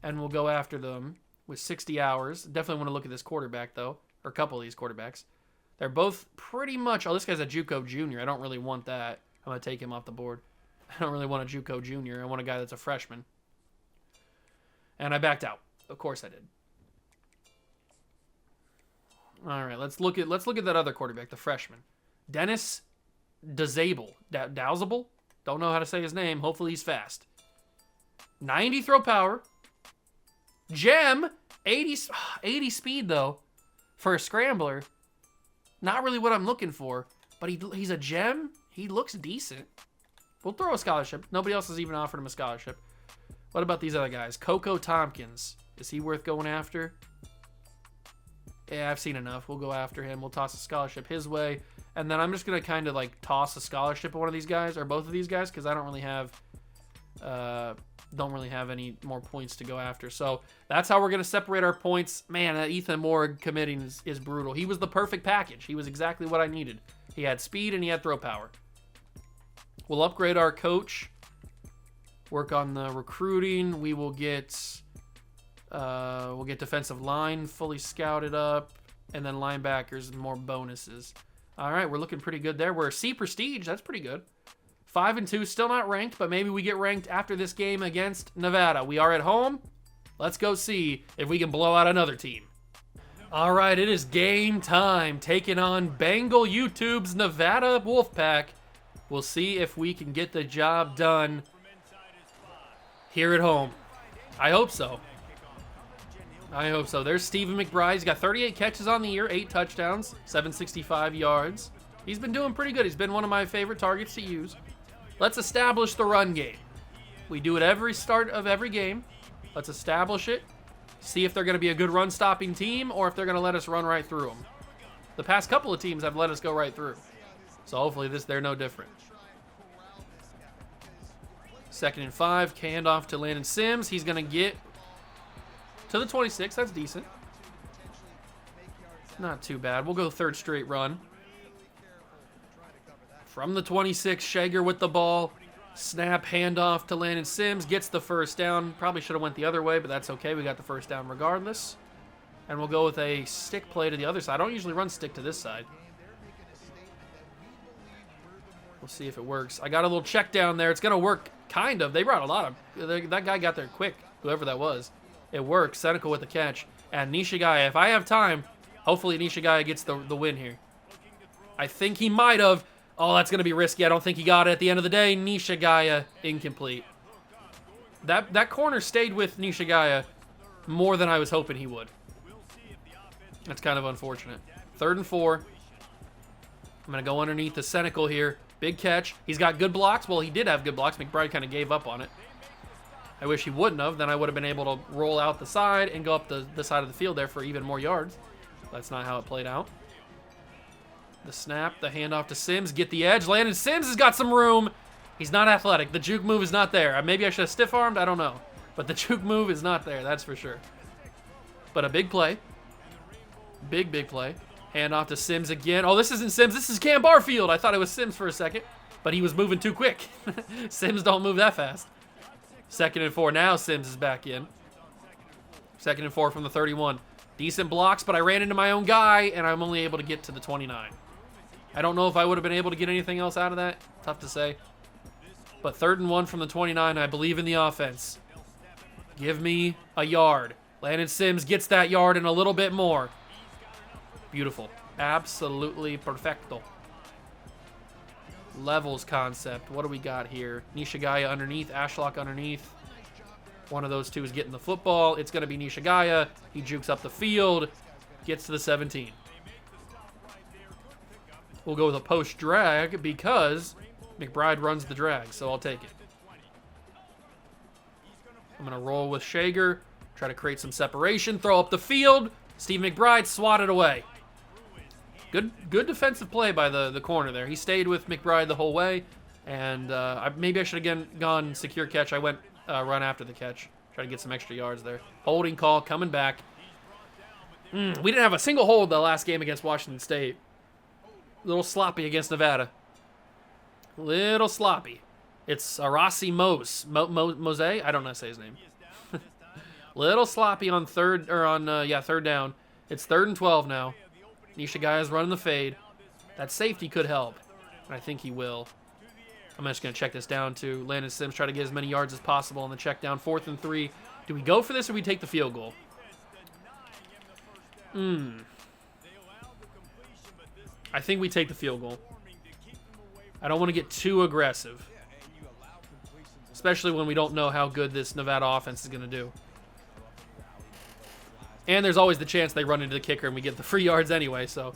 And we'll go after them with 60 hours. Definitely want to look at this quarterback, though. Or a couple of these quarterbacks. They're both pretty much... Oh, this guy's a JUCO junior. I don't really want that. I'm going to take him off the board. I don't really want a JUCO junior. I want a guy that's a freshman. And I backed out. Of course I did. All right, let's look at that other quarterback, the freshman. Dennis Dozable. Dowsable? Don't know how to say his name. Hopefully he's fast. 90 throw power. Gem. 80 speed, though, for a scrambler. Not really what I'm looking for, but he's a gem. He looks decent. We'll throw a scholarship. Nobody else has even offered him a scholarship. What about these other guys? Coco Tompkins. Is he worth going after? Yeah, I've seen enough. We'll go after him. We'll toss a scholarship his way. And then I'm just going to kind of like toss a scholarship at one of these guys, or both of these guys, because I don't really have any more points to go after. So that's how we're going to separate our points. Man, that Ethan Moore committing is brutal. He was the perfect package. He was exactly what I needed. He had speed and he had throw power. We'll upgrade our coach. Work on the recruiting. We will get defensive line fully scouted up, and then linebackers and more bonuses. All right, we're looking pretty good there. We're C prestige. That's pretty good. 5-2, still not ranked, but maybe we get ranked after this game against Nevada. We are at home. Let's go see if we can blow out another team. All right, it is game time. Taking on Bengal YouTube's Nevada Wolfpack. We'll see if we can get the job done here at home. I hope so. I hope so. There's Stephen McBride. He's got 38 catches on the year, 8 touchdowns, 765 yards. He's been doing pretty good. He's been one of my favorite targets to use. Let's establish the run game. We do it every start of every game. Let's establish it. See if they're going to be a good run-stopping team or if they're going to let us run right through them. The past couple of teams have let us go right through. So hopefully they're no different. 2nd and 5. Handoff to Landon Sims. He's going to get to the 26. That's decent. Not too bad. We'll go 3rd straight run. From the 26, Shager with the ball. Snap, handoff to Landon Sims. Gets the 1st down. Probably should have went the other way, but that's okay. We got the 1st down regardless. And we'll go with a stick play to the other side. I don't usually run stick to this side. We'll see if it works. I got a little check down there. It's going to work, kind of. They brought a lot of... That guy got there quick, whoever that was. It worked. Seneca with the catch. And Nishigaya, if I have time, hopefully Nishigaya gets the win here. I think he might have... Oh, that's going to be risky. I don't think he got it at the end of the day. Nishigaya, incomplete. That corner stayed with Nishigaya more than I was hoping he would. That's kind of unfortunate. 3rd and 4. I'm going to go underneath the Senecal here. Big catch. He's got good blocks. Well, he did have good blocks. McBride kind of gave up on it. I wish he wouldn't have. Then I would have been able to roll out the side and go up the side of the field there for even more yards. That's not how it played out. The snap, the handoff to Sims, get the edge. Landon Sims has got some room. He's not athletic. The juke move is not there. Maybe I should have stiff-armed. I don't know. But the juke move is not there. That's for sure. But a big play. Big play. Handoff to Sims again. Oh, this isn't Sims. This is Cam Barfield. I thought it was Sims for a second. But he was moving too quick. Sims don't move that fast. 2nd and 4. Now Sims is back in. 2nd and 4 from the 31. Decent blocks, but I ran into my own guy, and I'm only able to get to the 29. I don't know if I would have been able to get anything else out of that. Tough to say. But 3rd and 1 from the 29. I believe in the offense. Give me a yard. Landon Sims gets that yard and a little bit more. Beautiful. Absolutely perfecto. Levels concept. What do we got here? Nishigaya underneath. Ashlock underneath. One of those two is getting the football. It's going to be Nishigaya. He jukes up the field. Gets to the 17. We'll go with a post drag because McBride runs the drag, so I'll take it. I'm going to roll with Shager. Try to create some separation. Throw up the field. Steve McBride swatted away. Good defensive play by the corner there. He stayed with McBride the whole way. And maybe I should have gone secure catch. I went run after the catch. Try to get some extra yards there. Holding call coming back. We didn't have a single hold the last game against Washington State. A little sloppy against Nevada. Little sloppy. It's Arasi Mose. Mose? I don't know how to say his name. Little sloppy on third down. It's 3rd and 12 now. Nishigaya is running the fade. That safety could help. And I think he will. I'm just going to check this down to Landon Sims. Try to get as many yards as possible on the check down. 4th and 3. Do we go for this or we take the field goal? I think we take the field goal. I don't want to get too aggressive. Especially when we don't know how good this Nevada offense is going to do. And there's always the chance they run into the kicker and we get the free yards anyway. So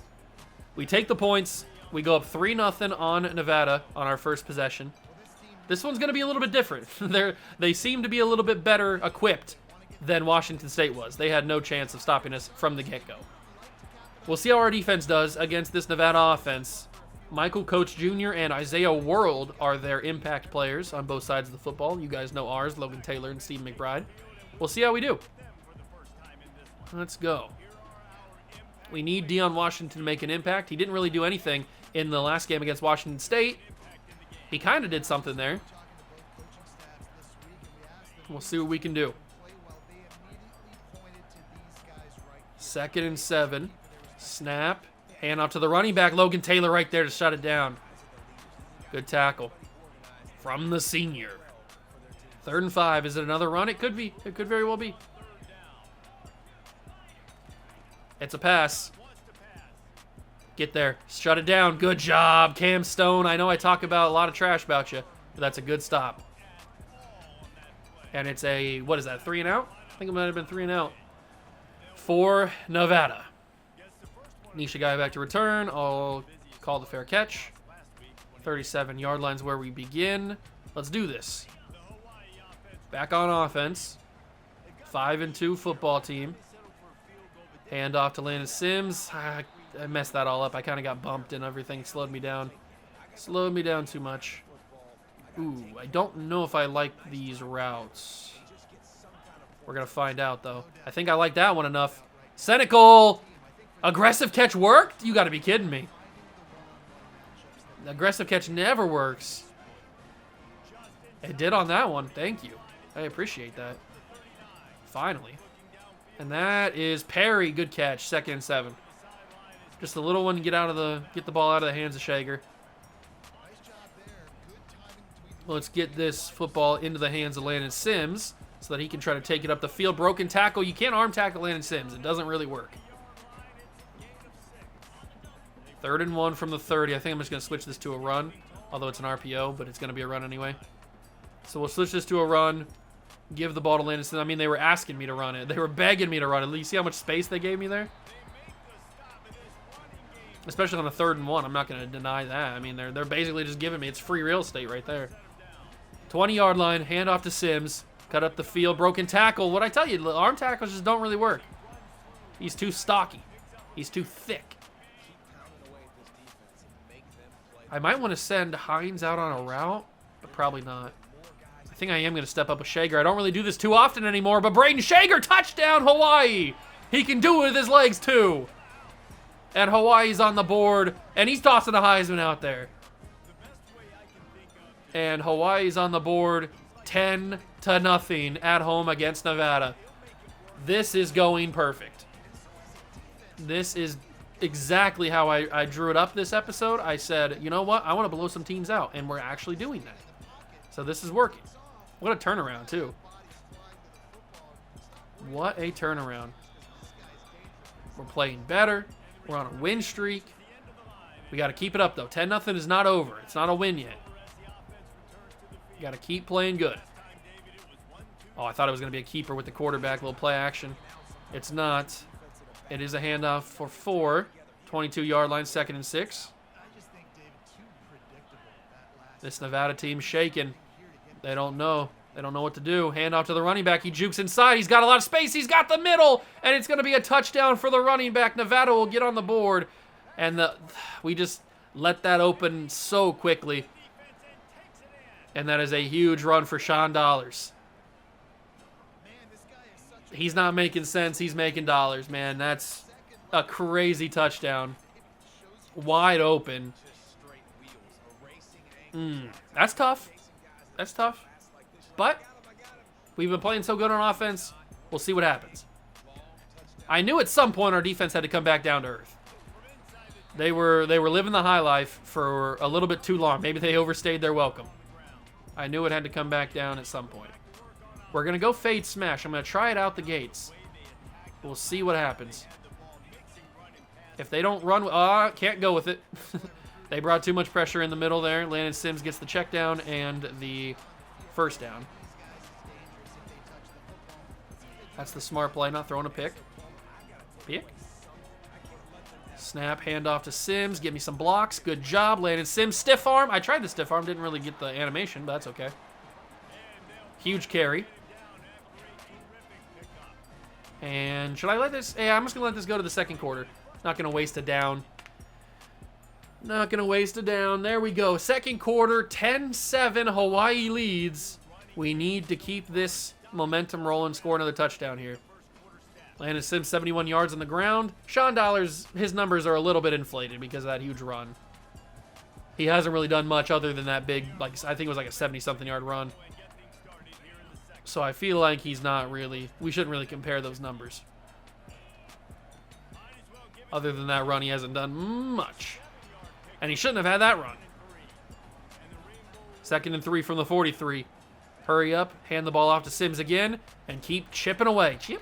we take the points. We go up 3-0 on Nevada on our first possession. This one's going to be a little bit different. They seem to be a little bit better equipped than Washington State was. They had no chance of stopping us from the get-go. We'll see how our defense does against this Nevada offense. Michael Coach Jr. and Isaiah World are their impact players on both sides of the football. You guys know ours, Logan Taylor and Steve McBride. We'll see how we do. Let's go. We need Deion Washington to make an impact. He didn't really do anything in the last game against Washington State. He kind of did something there. We'll see what we can do. 2nd and 7. Snap. Hand off to the running back. Logan Taylor right there to shut it down. Good tackle. From the senior. 3rd and 5. Is it another run? It could be. It could very well be. It's a pass. Get there. Shut it down. Good job, Cam Stone. I know I talk about a lot of trash about you, but that's a good stop. And it's a, what is that, 3 and out? I think it might have been 3 and out for Nevada. Nishigaya back to return. I'll Call the fair catch. 37-yard line's where we begin. Let's do this. Back on offense. 5-2 football team. Hand off to Landon Sims. I messed that all up. I kind of got bumped and everything slowed me down. Slowed me down too much. Ooh, I don't know if I like these routes. We're going to find out, though. I think I like that one enough. Senecal! Aggressive catch worked? You got to be kidding me. The aggressive catch never works. It did on that one. Thank you. I appreciate that. Finally. And that is Perry. Good catch. 2nd and 7. Just a little one to get the ball out of the hands of Shager. Let's get this football into the hands of Landon Sims so that he can try to take it up the field. Broken tackle. You can't arm tackle Landon Sims. It doesn't really work. 3rd and 1 from the 30. I think I'm just going to switch this to a run, although it's an RPO, but it's going to be a run anyway. So we'll switch this to a run, give the ball to Landon Sims. I mean, they were asking me to run it. They were begging me to run it. You see how much space they gave me there? Especially on the 3rd and 1. I'm not going to deny that. I mean, they're basically just giving me. It's free real estate right there. 20-yard line, hand off to Sims. Cut up the field, broken tackle. What I tell you, arm tackles just don't really work. He's too stocky. He's too thick. I might want to send Hines out on a route, but probably not. I think I am going to step up with Shager. I don't really do this too often anymore, but Braden Shager, touchdown, Hawaii. He can do it with his legs, too. And Hawaii's on the board, and he's tossing a Heisman out there. And Hawaii's on the board, 10-0 at home against Nevada. This is going perfect. This is exactly how I drew it up this episode. I said, you know what? I want to blow some teams out, and we're actually doing that. So this is working. What a turnaround, too. What a turnaround. We're playing better. We're on a win streak. We got to keep it up, though. 10-0 is not over. It's not a win yet. You got to keep playing good. Oh, I thought it was going to be a keeper with the quarterback, little play action. It's not. It is a handoff for 4. 22-yard line, 2nd and 6. This Nevada team shaking. They don't know. They don't know what to do. Handoff to the running back. He jukes inside. He's got a lot of space. He's got the middle. And it's going to be a touchdown for the running back. Nevada will get on the board. And we just let that open so quickly. And that is a huge run for Sean Dollars. He's not making sense. He's making dollars, man. That's a crazy touchdown. Wide open. That's tough. That's tough. But we've been playing so good on offense. We'll see what happens. I knew at some point our defense had to come back down to earth. They were living the high life for a little bit too long. Maybe they overstayed their welcome. I knew it had to come back down at some point. We're going to go fade smash. I'm going to try it out the gates. We'll see what happens. If they don't run, can't go with it. They brought too much pressure in the middle there. Landon Sims gets the check down and the first down. That's the smart play, not throwing a pick. Pick. Snap, handoff to Sims. Give me some blocks. Good job, Landon Sims. Stiff arm. I tried the stiff arm. Didn't really get the animation, but that's okay. Huge carry. And should I let this? Yeah, I'm just going to let this go to the second quarter. Not going to waste a down. Not going to waste a down. There we go. Second quarter, 10-7. Hawaii leads. We need to keep this momentum rolling, score another touchdown here. Landon Sims, 71 yards on the ground. Sean Dollars, his numbers are a little bit inflated because of that huge run. He hasn't really done much other than that big, like I think it was like a 70-something yard run. So I feel like he's not really, we shouldn't really compare those numbers. Other than that run, he hasn't done much. And he shouldn't have had that run. 2nd and 3 from the 43. Hurry up, hand the ball off to Sims again, and keep chipping away. Chip.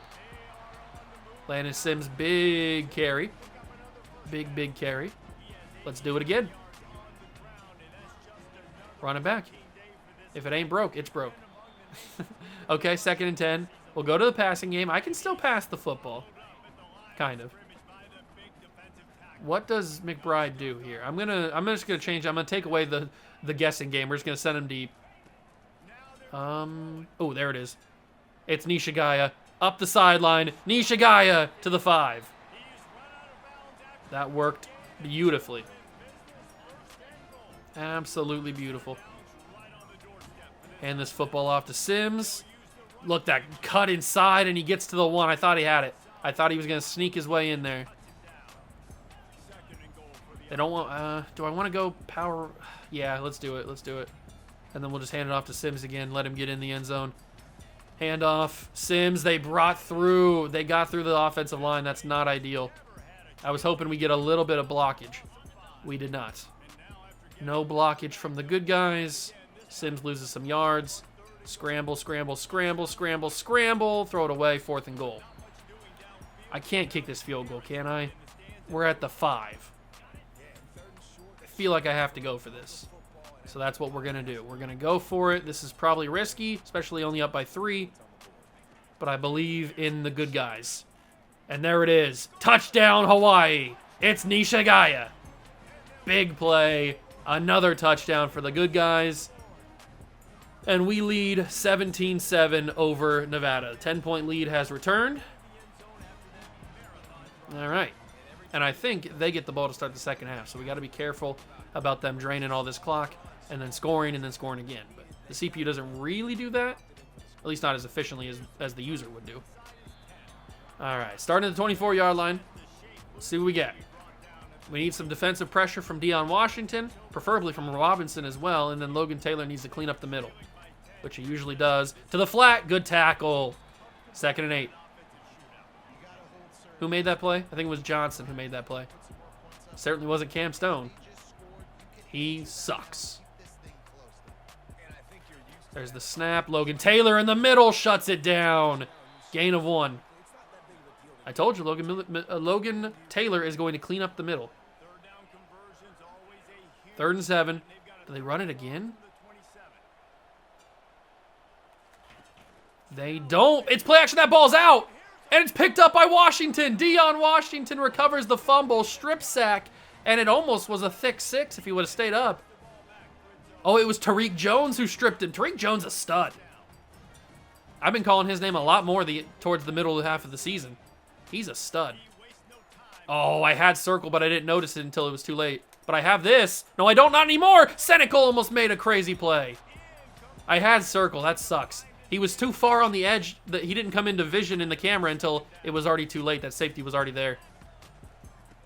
Landon Sims, big carry. Big carry. Let's do it again. Run it back. If it ain't broke, it's broke. Okay, 2nd and 10. We'll go to the passing game. I can still pass the football. Kind of. What does McBride do here? I'm just gonna change. I'm gonna take away the guessing game. We're just gonna send him deep. Oh, there it is. It's Nishigaya up the sideline. Nishigaya to the 5. That worked beautifully. Absolutely beautiful. Hand this football off to Sims. Look, that cut inside, and he gets to the 1. I thought he had it. I thought he was gonna sneak his way in there. They don't want, do I want to go power? Yeah, let's do it. Let's do it. And then we'll just hand it off to Sims again. Let him get in the end zone. Hand off. Sims, they brought through. They got through the offensive line. That's not ideal. I was hoping we get a little bit of blockage. We did not. No blockage from the good guys. Sims loses some yards. Scramble, scramble, scramble, scramble, scramble. Throw it away. 4th and goal. I can't kick this field goal, can I? We're at the 5. I feel like I have to go for this. So that's what we're going to do. We're going to go for it. This is probably risky, especially only up by 3. But I believe in the good guys. And there it is. Touchdown, Hawaii. It's Nishigaya. Big play. Another touchdown for the good guys. And we lead 17-7 over Nevada. 10-point lead has returned. All right. And I think they get the ball to start the second half. So we got to be careful about them draining all this clock and then scoring again. But the CPU doesn't really do that. At least not as efficiently as the user would do. All right. Starting at the 24-yard line. Let's see what we get. We need some defensive pressure from Deion Washington, preferably from Robinson as well. And then Logan Taylor needs to clean up the middle, which he usually does. To the flat. Good tackle. 2nd and 8. Who made that play? I think it was Johnson who made that play. Certainly wasn't Cam Stone. He sucks. There's the snap. Logan Taylor in the middle shuts it down. Gain of 1. I told you Logan Taylor is going to clean up the middle. 3rd and 7. Do they run it again? They don't. It's play action. That ball's out. And it's picked up by Washington. Deion Washington recovers the fumble, strip sack, and it almost was a thick 6 if he would have stayed up. Oh, it was Tariq Jones who stripped him. Tariq Jones a stud. I've been calling his name a lot more towards the middle of the half of the season. He's a stud. Oh, I had circle, but I didn't notice it until it was too late. But I have this. No, I don't. Not anymore. Senecal almost made a crazy play. I had circle. That sucks. He was too far on the edge that he didn't come into vision in the camera until it was already too late. That safety was already there.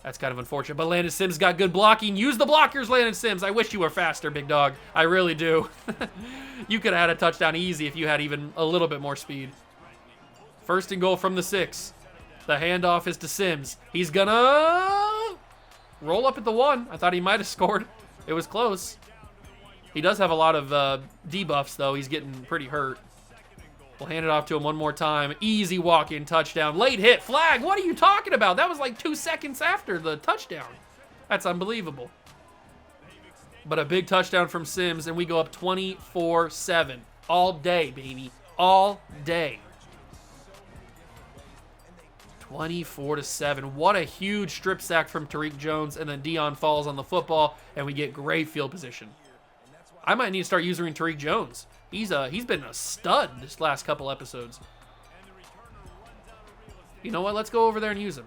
That's kind of unfortunate. But Landon Sims got good blocking. Use the blockers, Landon Sims. I wish you were faster, big dog. I really do. You could have had a touchdown easy if you had even a little bit more speed. 1st and goal from the 6. The handoff is to Sims. He's gonna roll up at the 1. I thought he might have scored. It was close. He does have a lot of debuffs, though. He's getting pretty hurt. We'll hand it off to him one more time. Easy walk-in touchdown. Late hit. Flag. What are you talking about? That was like 2 seconds after the touchdown. That's unbelievable. But a big touchdown from Sims, and we go up 24-7. All day, baby. All day. 24-7. What a huge strip sack from Tariq Jones, and then Deion falls on the football, and we get great field position. I might need to start using Tariq Jones. He's been a stud this last couple episodes. You know what? Let's go over there and use him.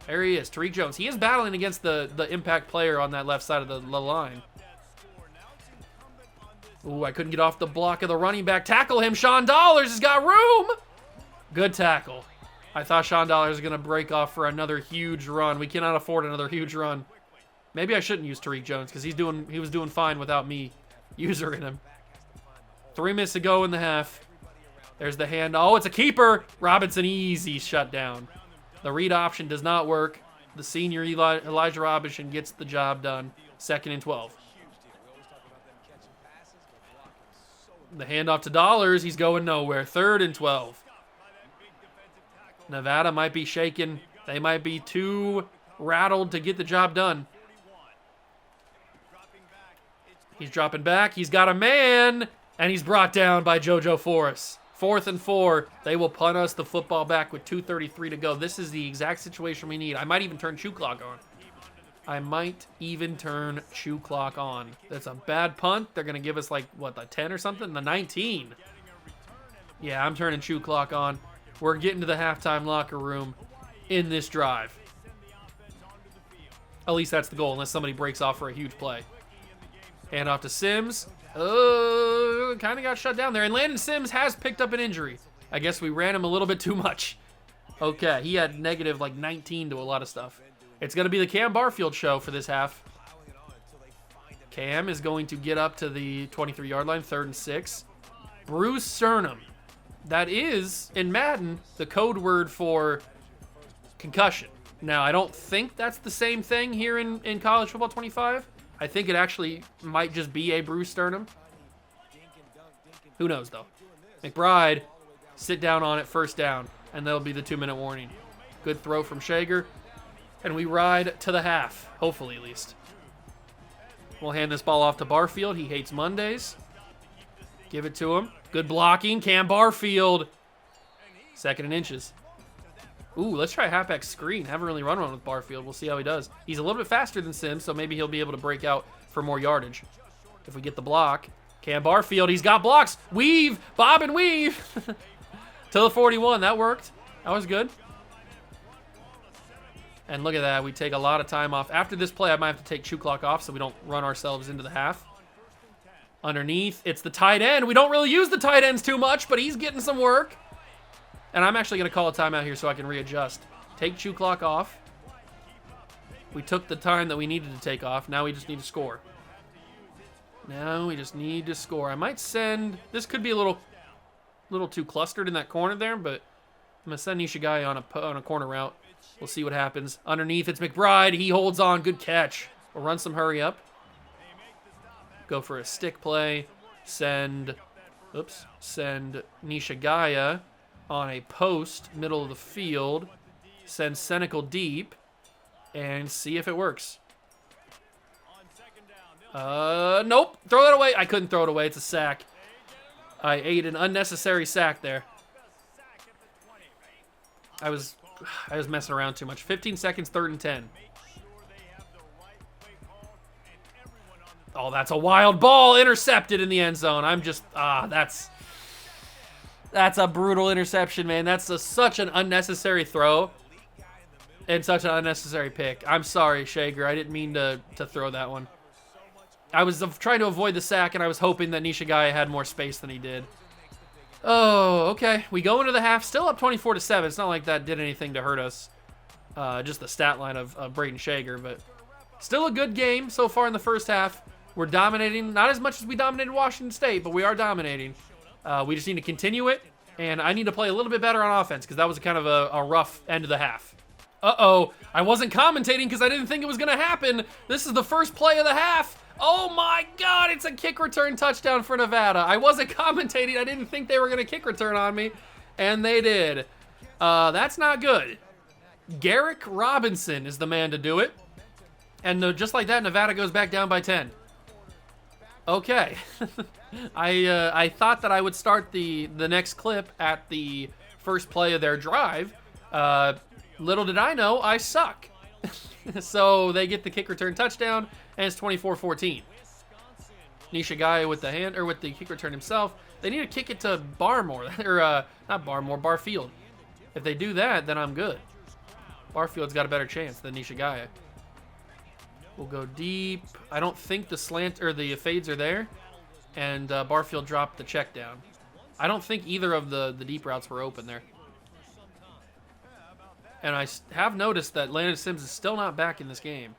There he is, Tariq Jones. He is battling against the impact player on that left side of the line. Ooh, I couldn't get off the block of the running back. Tackle him. Sean Dollars has got room. Good tackle. I thought Sean Dollars was going to break off for another huge run. We cannot afford another huge run. Maybe I shouldn't use Tariq Jones because he was doing fine without me using him. 3 minutes to go in the half. There's the hand. Oh, it's a keeper. Robinson easy shut down. The read option does not work. The senior Elijah Robinson gets the job done. 2nd and 12. The handoff to Dollars. He's going nowhere. 3rd and 12. Nevada might be shaken. They might be too rattled to get the job done. He's dropping back. He's got a man. And he's brought down by JoJo Forrest. 4th and 4. They will punt us the football back with 2:33 to go. This is the exact situation we need. I might even turn shoe clock on. I might even turn Chew Clock on. That's a bad punt. They're going to give us, like, what, the 10 or something? The 19. Yeah, I'm turning Chew Clock on. We're getting to the halftime locker room in this drive. At least that's the goal, unless somebody breaks off for a huge play. Hand off to Sims. Kind of got shut down there. And Landon Sims has picked up an injury. I guess we ran him a little bit too much. Okay, he had negative, like, 19 to a lot of stuff. It's going to be the Cam Barfield show for this half. Cam is going to get up to the 23-yard line, 3rd and 6. Bruce Sternum. That is, in Madden, the code word for concussion. Now, I don't think that's the same thing here in College Football 25. I think it actually might just be a Bruce Sternum. Who knows, though. McBride, sit down on it, 1st down, and that'll be the 2-minute warning. Good throw from Shager. And we ride to the half, hopefully at least. We'll hand this ball off to Barfield. He hates Mondays. Give it to him. Good blocking, Cam Barfield. 2nd and inches. Ooh, let's try halfback screen. Haven't really run one with Barfield. We'll see how he does. He's a little bit faster than Sims, so maybe he'll be able to break out for more yardage. If we get the block. Cam Barfield, he's got blocks. Weave, bob and weave. To the 41, that worked. That was good. And look at that, we take a lot of time off. After this play, I might have to take Chew Clock off so we don't run ourselves into the half. Underneath, it's the tight end. We don't really use the tight ends too much, but he's getting some work. And I'm actually going to call a timeout here so I can readjust. Take Chew Clock off. We took the time that we needed to take off. Now we just need to score. Now we just need to score. I might send... This could be a little too clustered in that corner there, but I'm going to send Nishigai on a corner route. We'll see what happens. Underneath, it's McBride. He holds on. Good catch. We'll run some hurry up. Go for a stick play. Send Nishigaya on a post, middle of the field. Send Senecal deep. And see if it works. Nope. Throw that away. I couldn't throw it away. It's a sack. I ate an unnecessary sack there. I was messing around too much. 15 seconds, 3rd and 10. Oh, that's a wild ball. Intercepted in the end zone. I'm just, that's a brutal interception, man. That's such an unnecessary throw and such an unnecessary pick. I'm sorry, Shager. I didn't mean to throw that one. I was trying to avoid the sack, and I was hoping that Nishigaya had more space than he did. Oh, okay. We go into the half, still up 24-7. It's not like that did anything to hurt us. Just the stat line of Braden Shager, but still a good game so far in the first half. We're dominating, not as much as we dominated Washington State, but we are dominating. We just need to continue it, and I need to play a little bit better on offense because that was kind of a rough end of the half. Uh-oh, I wasn't commentating because I didn't think it was going to happen. This is the first play of the half. Oh my God, it's a kick return touchdown for Nevada. I wasn't commentating. I didn't think they were going to kick return on me, and they did. That's not good. Garrick Robinson is the man to do it. And just like that, Nevada goes back down by 10. Okay. I thought that I would start the next clip at the first play of their drive. Little did I know, I suck. So they get the kick return touchdown, and it's 24-14. Nishigaya with the kick return himself. They need to kick it to Barmore, or not Barmore, Barfield. If they do that, then I'm good. Barfield's got a better chance than Nishigaya. We'll go deep. I don't think the slant or the fades are there, and Barfield dropped the check down. I don't think either of the deep routes were open there. And I have noticed that Landon Sims is still not back in this game.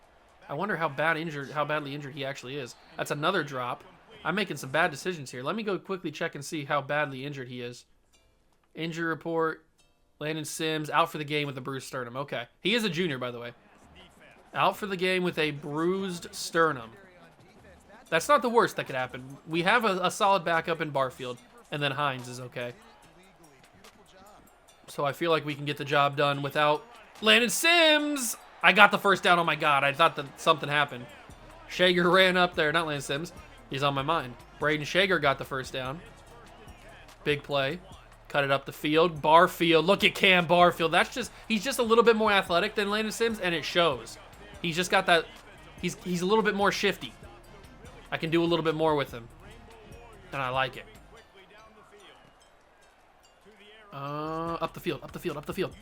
I wonder how badly injured he actually is. That's another drop. I'm making some bad decisions here. Let me go quickly check and see how badly injured he is. Injury report. Landon Sims out for the game with a bruised sternum. Okay. He is a junior, by the way. Out for the game with a bruised sternum. That's not the worst that could happen. We have a solid backup in Barfield, and then Hines is okay. So I feel like we can get the job done without Landon Sims. I got the first down. Oh, my God. I thought that something happened. Shager ran up there. Not Landon Sims. He's on my mind. Braden Shager got the first down. Big play. Cut it up the field. Barfield. Look at Cam Barfield. He's just a little bit more athletic than Landon Sims, and it shows. He's just got that. He's a little bit more shifty. I can do a little bit more with him, and I like it. Up the field, up the field, up the field.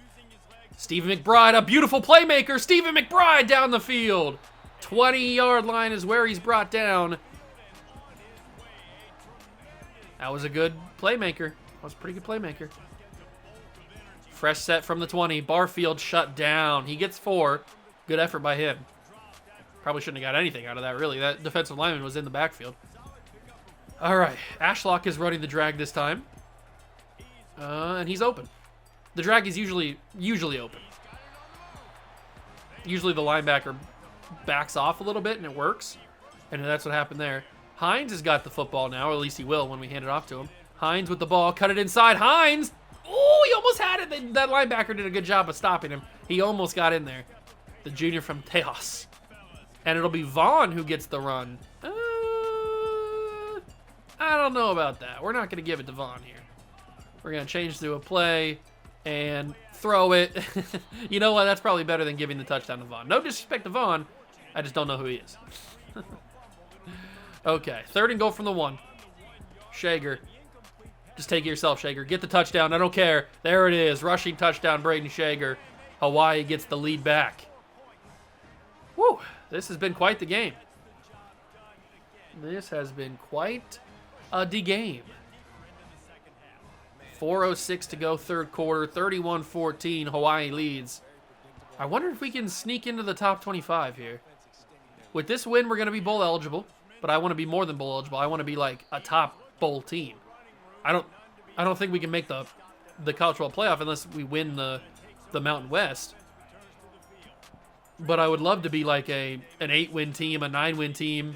Stephen McBride, a beautiful playmaker. Stephen McBride down the field. 20-yard line is where he's brought down. That was a good playmaker. That was a pretty good playmaker. Fresh set from the 20. Barfield shut down. He gets 4. Good effort by him. Probably shouldn't have got anything out of that, really. That defensive lineman was in the backfield. All right. Ashlock is running the drag this time. And he's open. The drag is usually open. Usually the linebacker backs off a little bit and it works. And that's what happened there. Hines has got the football now, or at least he will when we hand it off to him. Hines with the ball, cut it inside. Hines! Oh, he almost had it. That linebacker did a good job of stopping him. He almost got in there. The junior from Tejas. And it'll be Vaughn who gets the run. I don't know about that. We're not going to give it to Vaughn here. We're going to change to a play and throw it. You know what? That's probably better than giving the touchdown to Vaughn. No disrespect to Vaughn. I just don't know who he is. Okay, 3rd and goal from the 1. Shager. Just take it yourself, Shager. Get the touchdown. I don't care. There it is. Rushing touchdown, Braden Shager. Hawaii gets the lead back. Woo. This has been quite the game. This has been quite the game. 4:06 to go, 3rd quarter. 31-14. Hawaii leads. I wonder if we can sneak into the top 25 here. With this win, we're going to be bowl eligible. But I want to be more than bowl eligible. I want to be like a top bowl team. I don't think we can make the college football playoff unless we win the Mountain West. But I would love to be like an 8-win team, a 9-win team.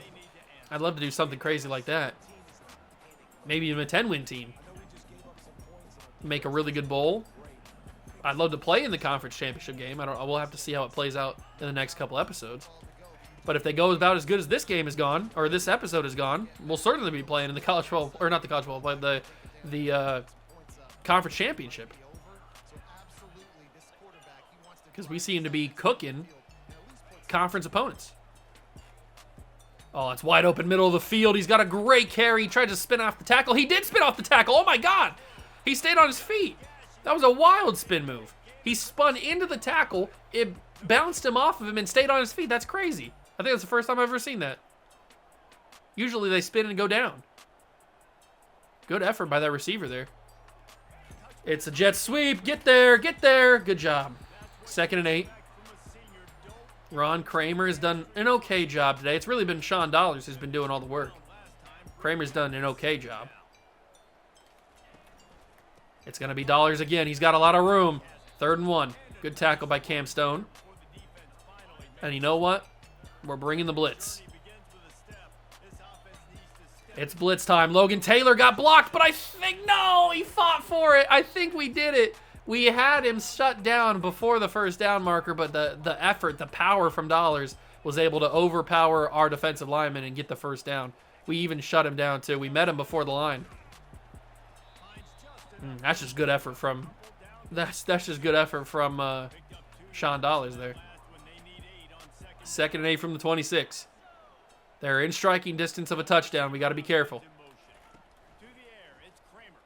I'd love to do something crazy like that. Maybe even a 10-win team. Make a really good bowl. I'd love to play in the conference championship game. We'll have to see how it plays out in the next couple episodes. But if they go about as good as this game has gone, or this episode has gone, we'll certainly be playing in the college football, or not the college football, but the conference championship. Because we seem to be cooking conference opponents. Oh, it's wide open middle of the field. He's got a great carry. He tried to spin off the tackle. He did spin off the tackle. Oh my God. He stayed on his feet. That was a wild spin move. He spun into the tackle. It bounced him off of him and stayed on his feet. That's crazy. I think that's the first time I've ever seen that. Usually they spin and go down. Good effort by that receiver there. It's a jet sweep. Get there. Get there. Good job. 2nd and 8. Ron Kramer has done an okay job today. It's really been Sean Dollars who's been doing all the work. Kramer's done an okay job. It's going to be Dollars again. He's got a lot of room. 3rd and 1. Good tackle by Cam Stone. And you know what? We're bringing the blitz. It's blitz time. Logan Taylor got blocked, but I think, no, he fought for it. I think we did it. We had him shut down before the first down marker, but the effort, the power from Dollars was able to overpower our defensive lineman and get the first down. We even shut him down, too. We met him before the line. That's just good effort from... That's just good effort from Sean Dollars there. 2nd and 8 from the 26. They're in striking distance of a touchdown. We got to be careful.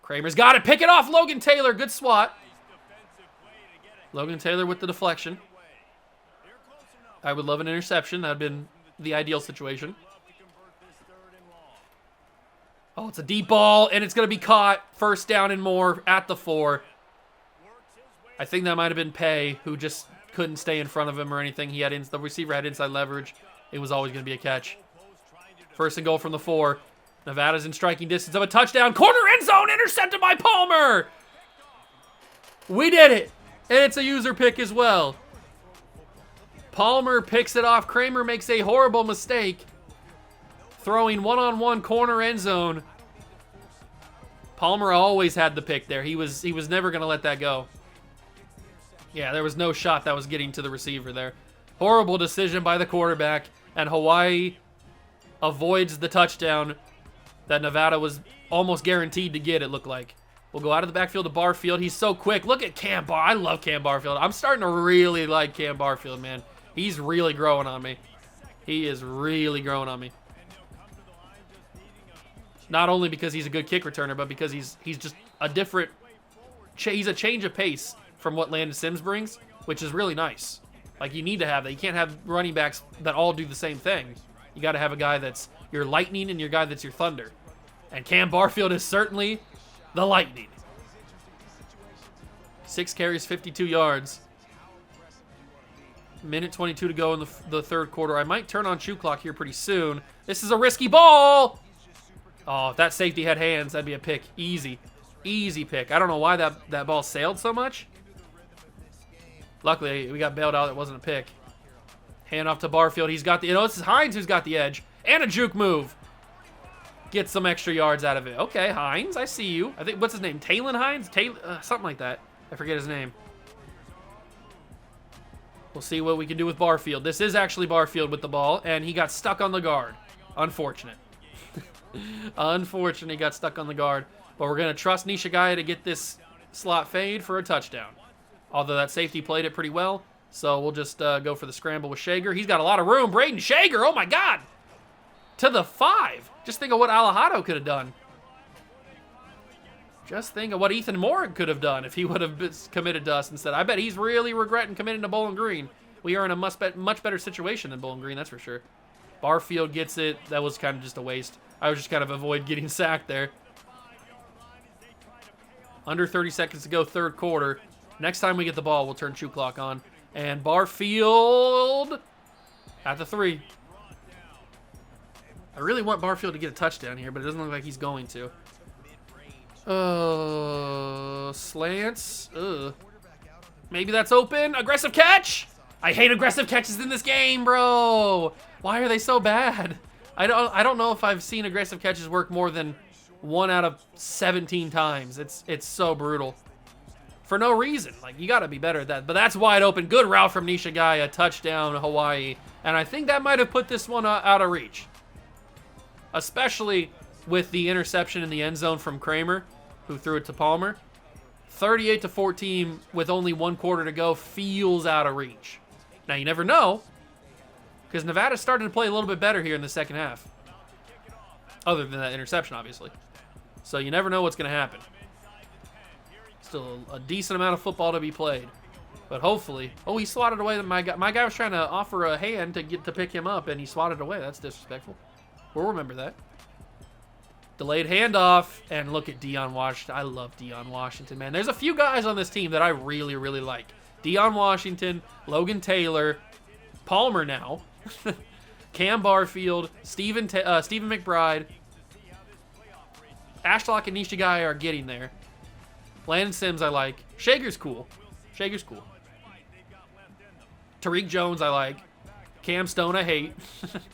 Kramer's got it. Pick it off, Logan Taylor. Good swat. Logan Taylor with the deflection. I would love an interception. That would have been the ideal situation. Oh, it's a deep ball, and it's going to be caught. 1st down and more at the 4. I think that might have been Pay, who just couldn't stay in front of him or anything. The receiver had inside leverage. It was always going to be a catch. 1st and goal from the 4. Nevada's in striking distance of a touchdown. Corner end zone, intercepted by Palmer. We did it. And it's a user pick as well. Palmer picks it off. Kramer makes a horrible mistake. Throwing one-on-one corner end zone. Palmer always had the pick there. He was never going to let that go. Yeah, there was no shot that was getting to the receiver there. Horrible decision by the quarterback. And Hawaii avoids the touchdown that Nevada was almost guaranteed to get, it looked like. We'll go out of the backfield to Barfield. He's so quick. Look at Cam Bar. I love Cam Barfield. I'm starting to really like Cam Barfield, man. He's really growing on me. He is really growing on me. Not only because he's a good kick returner, but because he's just a different... He's a change of pace from what Landon Sims brings, which is really nice. Like, you need to have that. You can't have running backs that all do the same thing. You got to have a guy that's your lightning and your guy that's your thunder. And Cam Barfield is certainly the lightning. 6 carries, 52 yards. Minute 22 to go in the third quarter. I might turn on shoe clock here pretty soon. This is a risky ball. Oh, if that safety had hands, that'd be a pick. Easy. Easy pick. I don't know why that ball sailed so much. Luckily, we got bailed out. It wasn't a pick. Hand off to Barfield. He's got the... this is Hines who's got the edge. And a juke move. Get some extra yards out of it. Okay, Hines, I see you. I think, what's his name? Talon Hines? Something like that. I forget his name. We'll see what we can do with Barfield. This is actually Barfield with the ball, and he got stuck on the guard. Unfortunate. Unfortunate, he got stuck on the guard. But we're going to trust Nishigaya to get this slot fade for a touchdown. Although that safety played it pretty well, so we'll just go for the scramble with Shager. He's got a lot of room. Braden Shager, oh my God! To the 5. Just think of what Alejado could have done. Just think of what Ethan Moore could have done if he would have been committed to us instead. I bet he's really regretting committing to Bowling Green. We are in a much better situation than Bowling Green, that's for sure. Barfield gets it. That was kind of just a waste. I was just kind of avoid getting sacked there. Under 30 seconds to go, third quarter. Next time we get the ball, we'll turn shoe clock on. And Barfield at the 3. I really want Barfield to get a touchdown here, but it doesn't look like he's going to. Slants. Maybe that's open. Aggressive catch. I hate aggressive catches in this game, bro. Why are they so bad? I don't know if I've seen aggressive catches work more than 1 out of 17 times. It's so brutal. For no reason. Like, you got to be better at that. But that's wide open. Good route from Nishigaya. Touchdown, Hawaii. And I think that might have put this one out of reach. Especially with the interception in the end zone from Kramer, who threw it to Palmer. 38-14 with only 1 quarter to go feels out of reach. Now, you never know, because Nevada started to play a little bit better here in the second half. Other than that interception, obviously. So you never know what's going to happen. Still a decent amount of football to be played. But hopefully... Oh, he swatted away. My guy was trying to offer a hand to pick him up, and he swatted away. That's disrespectful. We'll remember that. Delayed handoff, and look at Deion Washington. I love Deion Washington, man. There's a few guys on this team that I really, really like. Deion Washington, Logan Taylor, Palmer now, Cam Barfield, Stephen McBride. Ashlock and Nishigaya are getting there. Landon Sims I like. Shager's cool. Shager's cool. Tariq Jones I like. Cam Stone I hate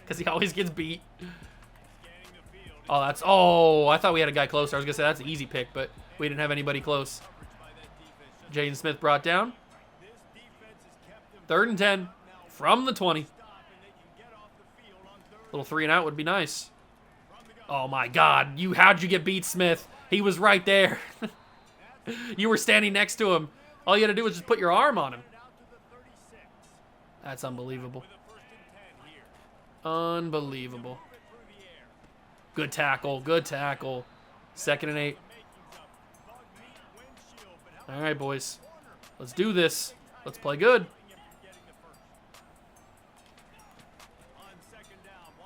because he always gets beat. Oh, I thought we had a guy closer. I was going to say that's an easy pick, but we didn't have anybody close. Jaden Smith brought down. 3rd and 10 from the 20. Little 3 and out would be nice. Oh my God, how'd you get beat, Smith? He was right there. You were standing next to him. All you had to do was just put your arm on him. That's unbelievable. Unbelievable. Good tackle, good tackle. 2nd and 8. All right, boys. Let's do this. Let's play good.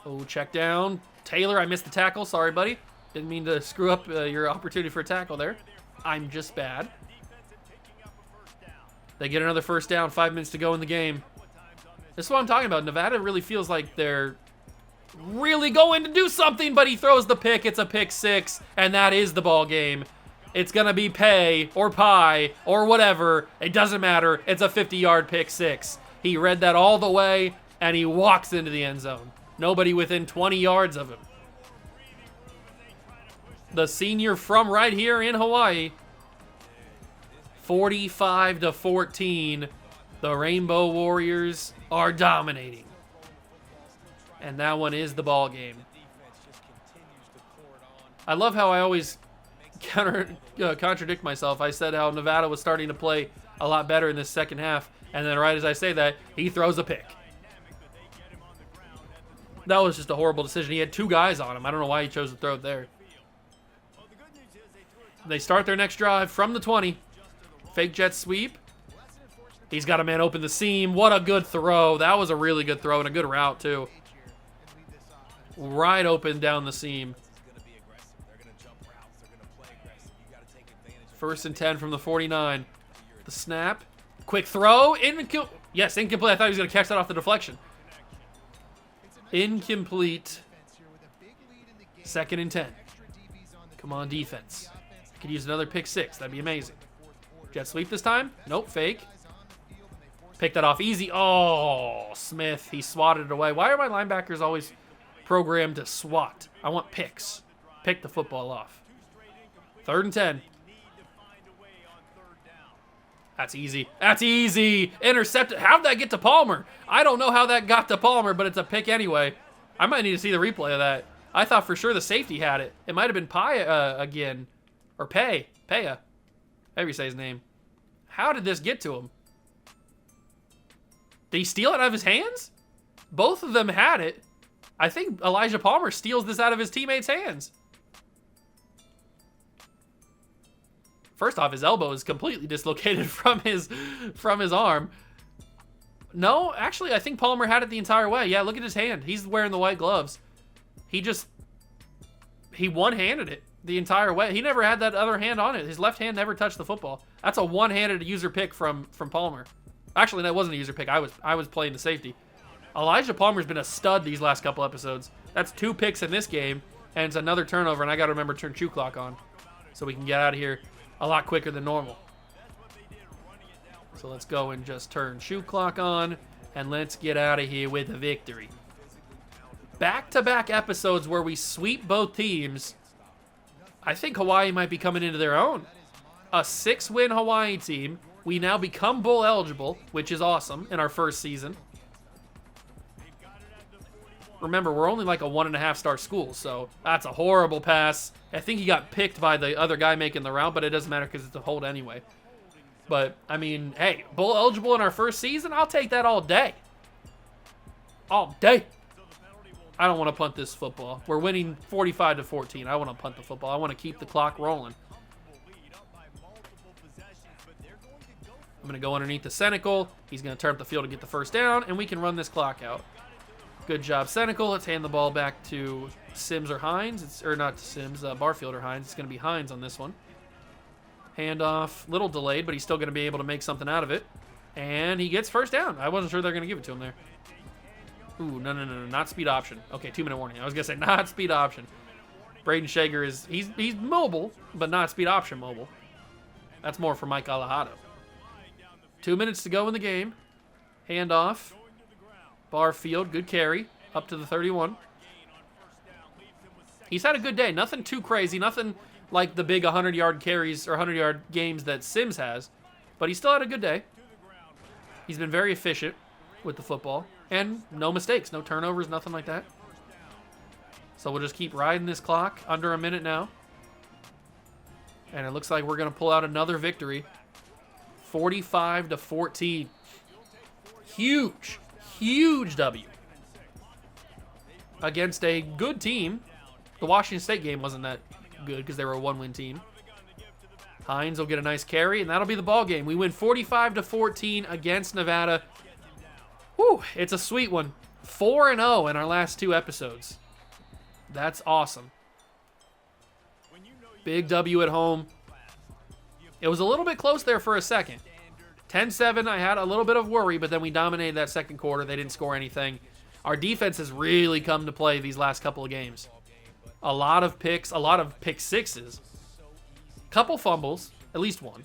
Oh, check down. Taylor, I missed the tackle. Sorry, buddy. Didn't mean to screw up your opportunity for a tackle there. I'm just bad. They get another first down. 5 minutes to go in the game. This is what I'm talking about. Nevada really feels like they're really going to do something, but he throws the pick. It's a pick 6, and that is the ball game. It's going to be pay or pie or whatever. It doesn't matter. It's a 50-yard pick 6. He read that all the way, and he walks into the end zone. Nobody within 20 yards of him. The senior from right here in Hawaii. 45-14. The Rainbow Warriors are dominating. And that one is the ball game. I love how I always contradict myself. I said how Nevada was starting to play a lot better in this second half, and then right as I say that, he throws a pick. That was just a horrible decision. He had 2 guys on him. I don't know why he chose to throw it there. They start their next drive from the 20. Fake jet sweep. He's got a man open the seam. What a good throw. That was a really good throw and a good route, too. Right open down the seam. 1st and 10 from the 49. The snap. Quick throw. Yes, incomplete. I thought he was going to catch that off the deflection. Incomplete. 2nd and 10. Come on, defense. Could use another pick 6. That'd be amazing. Jet sweep this time? Nope, fake. Pick that off easy. Oh, Smith. He swatted it away. Why are my linebackers always programmed to swat? I want picks. Pick the football off. 3rd and 10. That's easy. That's easy. Intercepted. How'd that get to Palmer? I don't know how that got to Palmer, but it's a pick anyway. I might need to see the replay of that. I thought for sure the safety had it. It might have been again. Or Paya. However you say his name. How did this get to him? Did he steal it out of his hands? Both of them had it. I think Elijah Palmer steals this out of his teammates' hands. First off, his elbow is completely dislocated from his arm. No, actually, I think Palmer had it the entire way. Yeah, look at his hand. He's wearing the white gloves. He one-handed it the entire way. He never had that other hand on it. His left hand never touched the football. That's a one-handed user pick from Palmer. Actually, that wasn't a user pick. I was playing the safety. Elijah Palmer's been a stud these last couple episodes. That's 2 picks in this game, and it's another turnover, and I got to remember to turn shoe clock on so we can get out of here a lot quicker than normal. So let's go and just turn shoe clock on, and let's get out of here with a victory. Back-to-back episodes where we sweep both teams. I think Hawaii might be coming into their own. A 6-win Hawaii team. We now become bowl eligible, which is awesome in our first season. Remember, we're only like a 1.5-star school, so that's a horrible pass. I think he got picked by the other guy making the route, but it doesn't matter because it's a hold anyway. But, I mean, hey, bowl eligible in our first season, I'll take that all day. All day. I don't want to punt this football. We're winning 45-14. I want to punt the football. I want to keep the clock rolling. I'm going to go underneath the Senecal. He's going to turn up the field to get the first down, and we can run this clock out. Good job, Senecal. Let's hand the ball back to Sims or Hines. Or not Sims, Barfield or Hines. It's going to be Hines on this one. Handoff, little delayed, but he's still going to be able to make something out of it. And he gets first down. I wasn't sure they're going to give it to him there. Ooh, no, not speed option. Okay, 2-minute warning. I was going to say not speed option. Braden Shager he's mobile, but not speed option mobile. That's more for Mike Alejado. 2 minutes to go in the game. Handoff. Barfield, good carry. Up to the 31. He's had a good day. Nothing too crazy. Nothing like the big 100-yard carries or 100-yard games that Sims has. But he still had a good day. He's been very efficient with the football. And no mistakes. No turnovers, nothing like that. So we'll just keep riding this clock. Under a minute now. And it looks like we're going to pull out another victory. 45-14. Huge W. Against a good team. The Washington State game wasn't that good because they were a 1-win team. Hines will get a nice carry, and that'll be the ball game. We win 45-14 against Nevada. Whew, it's a sweet one. 4-0 in our last 2 episodes. That's awesome. Big W at home. It was a little bit close there for a second. 10-7, I had a little bit of worry, but then we dominated that second quarter. They didn't score anything. Our defense has really come to play these last couple of games. A lot of picks, a lot of pick sixes. Couple fumbles, at least one.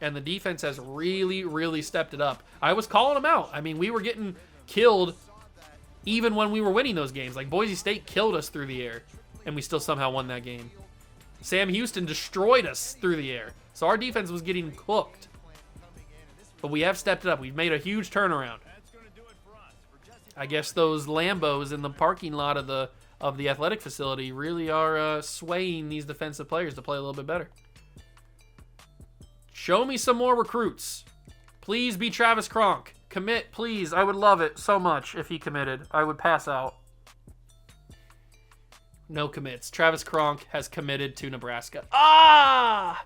And the defense has really stepped it up. I was calling them out. I mean, we were getting killed even when we were winning those games. Like, Boise State killed us through the air, and we still somehow won that game. Sam Houston destroyed us through the air. So our defense was getting cooked. But we have stepped it up. We've made a huge turnaround. I guess those Lambos in the parking lot of the athletic facility really are swaying these defensive players to play a little bit better. Show me some more recruits. Please be Travis Kronk. Commit, please. I would love it so much if he committed. I would pass out. No commits. Travis Kronk has committed to Nebraska. Ah!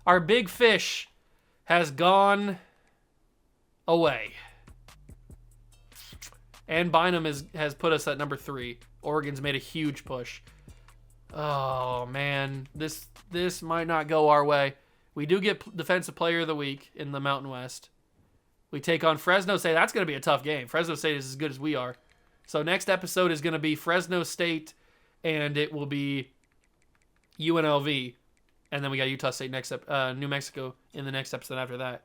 Our big fish has gone away. And Bynum has put us at number 3. Oregon's made a huge push. Oh, man. This might not go our way. We do get Defensive Player of the Week in the Mountain West. We take on Fresno State. That's going to be a tough game. Fresno State is as good as we are. So next episode is going to be Fresno State, and it will be UNLV. And then we got Utah State New Mexico in the next episode after that.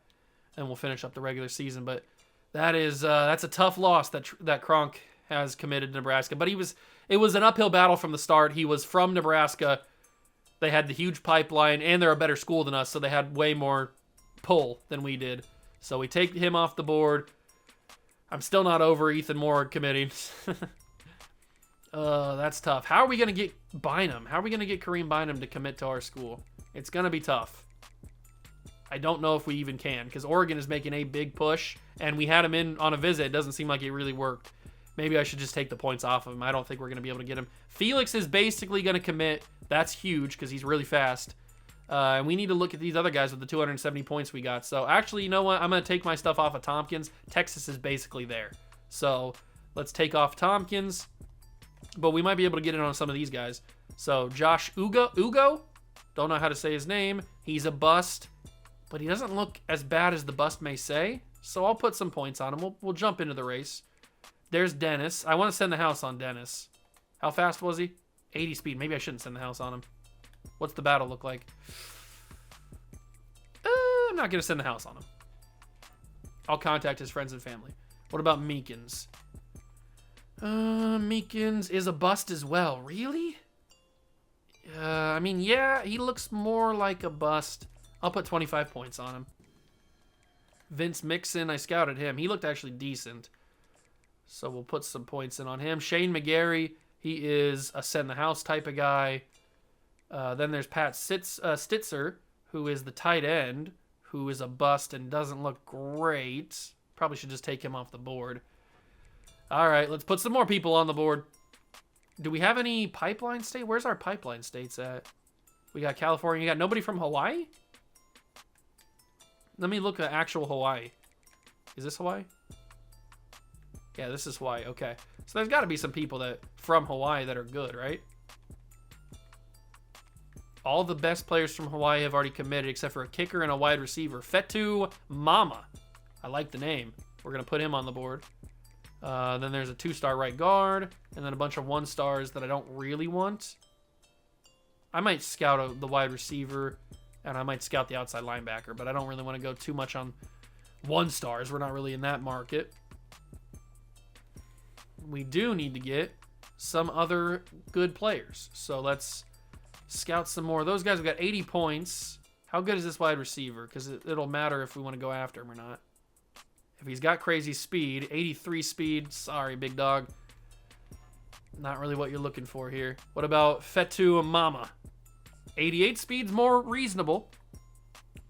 And we'll finish up the regular season. But that's a tough loss that Kronk has committed to Nebraska. But it was an uphill battle from the start. He was from Nebraska. They had the huge pipeline, and they're a better school than us, so they had way more pull than we did. So we take him off the board. I'm still not over Ethan Moore committing. That's tough. How are we going to get Bynum? How are we going to get Kareem Bynum to commit to our school? It's going to be tough. I don't know if we even can, because Oregon is making a big push, and we had him in on a visit. It doesn't seem like it really worked. Maybe I should just take the points off of him. I don't think we're going to be able to get him. Felix is basically going to commit. That's huge because he's really fast. And we need to look at these other guys with the 270 points we got. So actually, you know what? I'm going to take my stuff off of Tompkins. Texas is basically there. So let's take off Tompkins. But we might be able to get in on some of these guys. So Josh Ugo? Don't know how to say his name. He's a bust. But he doesn't look as bad as the bust may say. So I'll put some points on him. We'll jump into the race. There's Dennis. I want to send the house on Dennis. How fast was he? 80 speed. Maybe I shouldn't send the house on him. What's the battle look like? I'm not going to send the house on him. I'll contact his friends and family. What about Meekins? Meekins is a bust as well. Really? I mean, yeah, he looks more like a bust. I'll put 25 points on him. Vince Mixon, I scouted him. He looked actually decent. So we'll put some points in on him. Shane McGarry, he is a send the house type of guy. Then there's Pat Stitzer, who is the tight end, who is a bust and doesn't look great. Probably should just take him off the board. All right, let's put some more people on the board. Do we have any pipeline state? Where's our pipeline states at? We got California. You got nobody from Hawaii? Let me look at actual Hawaii. Is this Hawaii? Yeah, this is Hawaii. Okay. So there's got to be some people from Hawaii that are good, right? All the best players from Hawaii have already committed except for a kicker and a wide receiver. Fetu Mama. I like the name. We're going to put him on the board. Then there's a 2-star right guard. And then a bunch of 1-stars that I don't really want. I might scout the wide receiver. And I might scout the outside linebacker. But I don't really want to go too much on 1-stars. We're not really in that market. We do need to get some other good players. So let's scout some more. Those guys have got 80 points. How good is this wide receiver? Because it'll matter if we want to go after him or not. If he's got crazy speed, 83 speed, sorry, big dog. Not really what you're looking for here. What about Fetu Mama? 88 speed's more reasonable,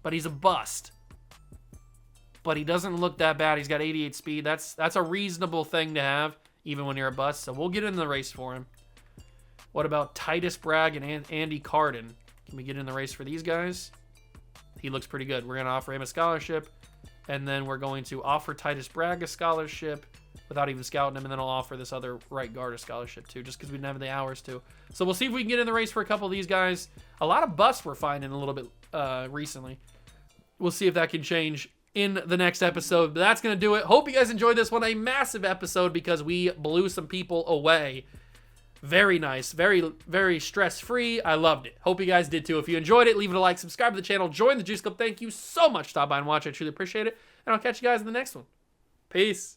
but he's a bust. But he doesn't look that bad. He's got 88 speed. That's a reasonable thing to have, even when you're a bust. So we'll get in the race for him. What about Titus Bragg and Andy Carden? Can we get in the race for these guys? He looks pretty good. We're going to offer him a scholarship. And then we're going to offer Titus Bragg a scholarship without even scouting him. And then I'll offer this other right guard a scholarship too, just because we didn't have the hours to. So we'll see if we can get in the race for a couple of these guys. A lot of busts we're finding a little bit recently. We'll see if that can change in the next episode. But that's going to do it. Hope you guys enjoyed this one. A massive episode because we blew some people away. Very nice. Very, very stress-free. I loved it. Hope you guys did too. If you enjoyed it, leave it a like, subscribe to the channel, join the Juice Club. Thank you so much for stopping by and watching. I truly appreciate it. And I'll catch you guys in the next one. Peace.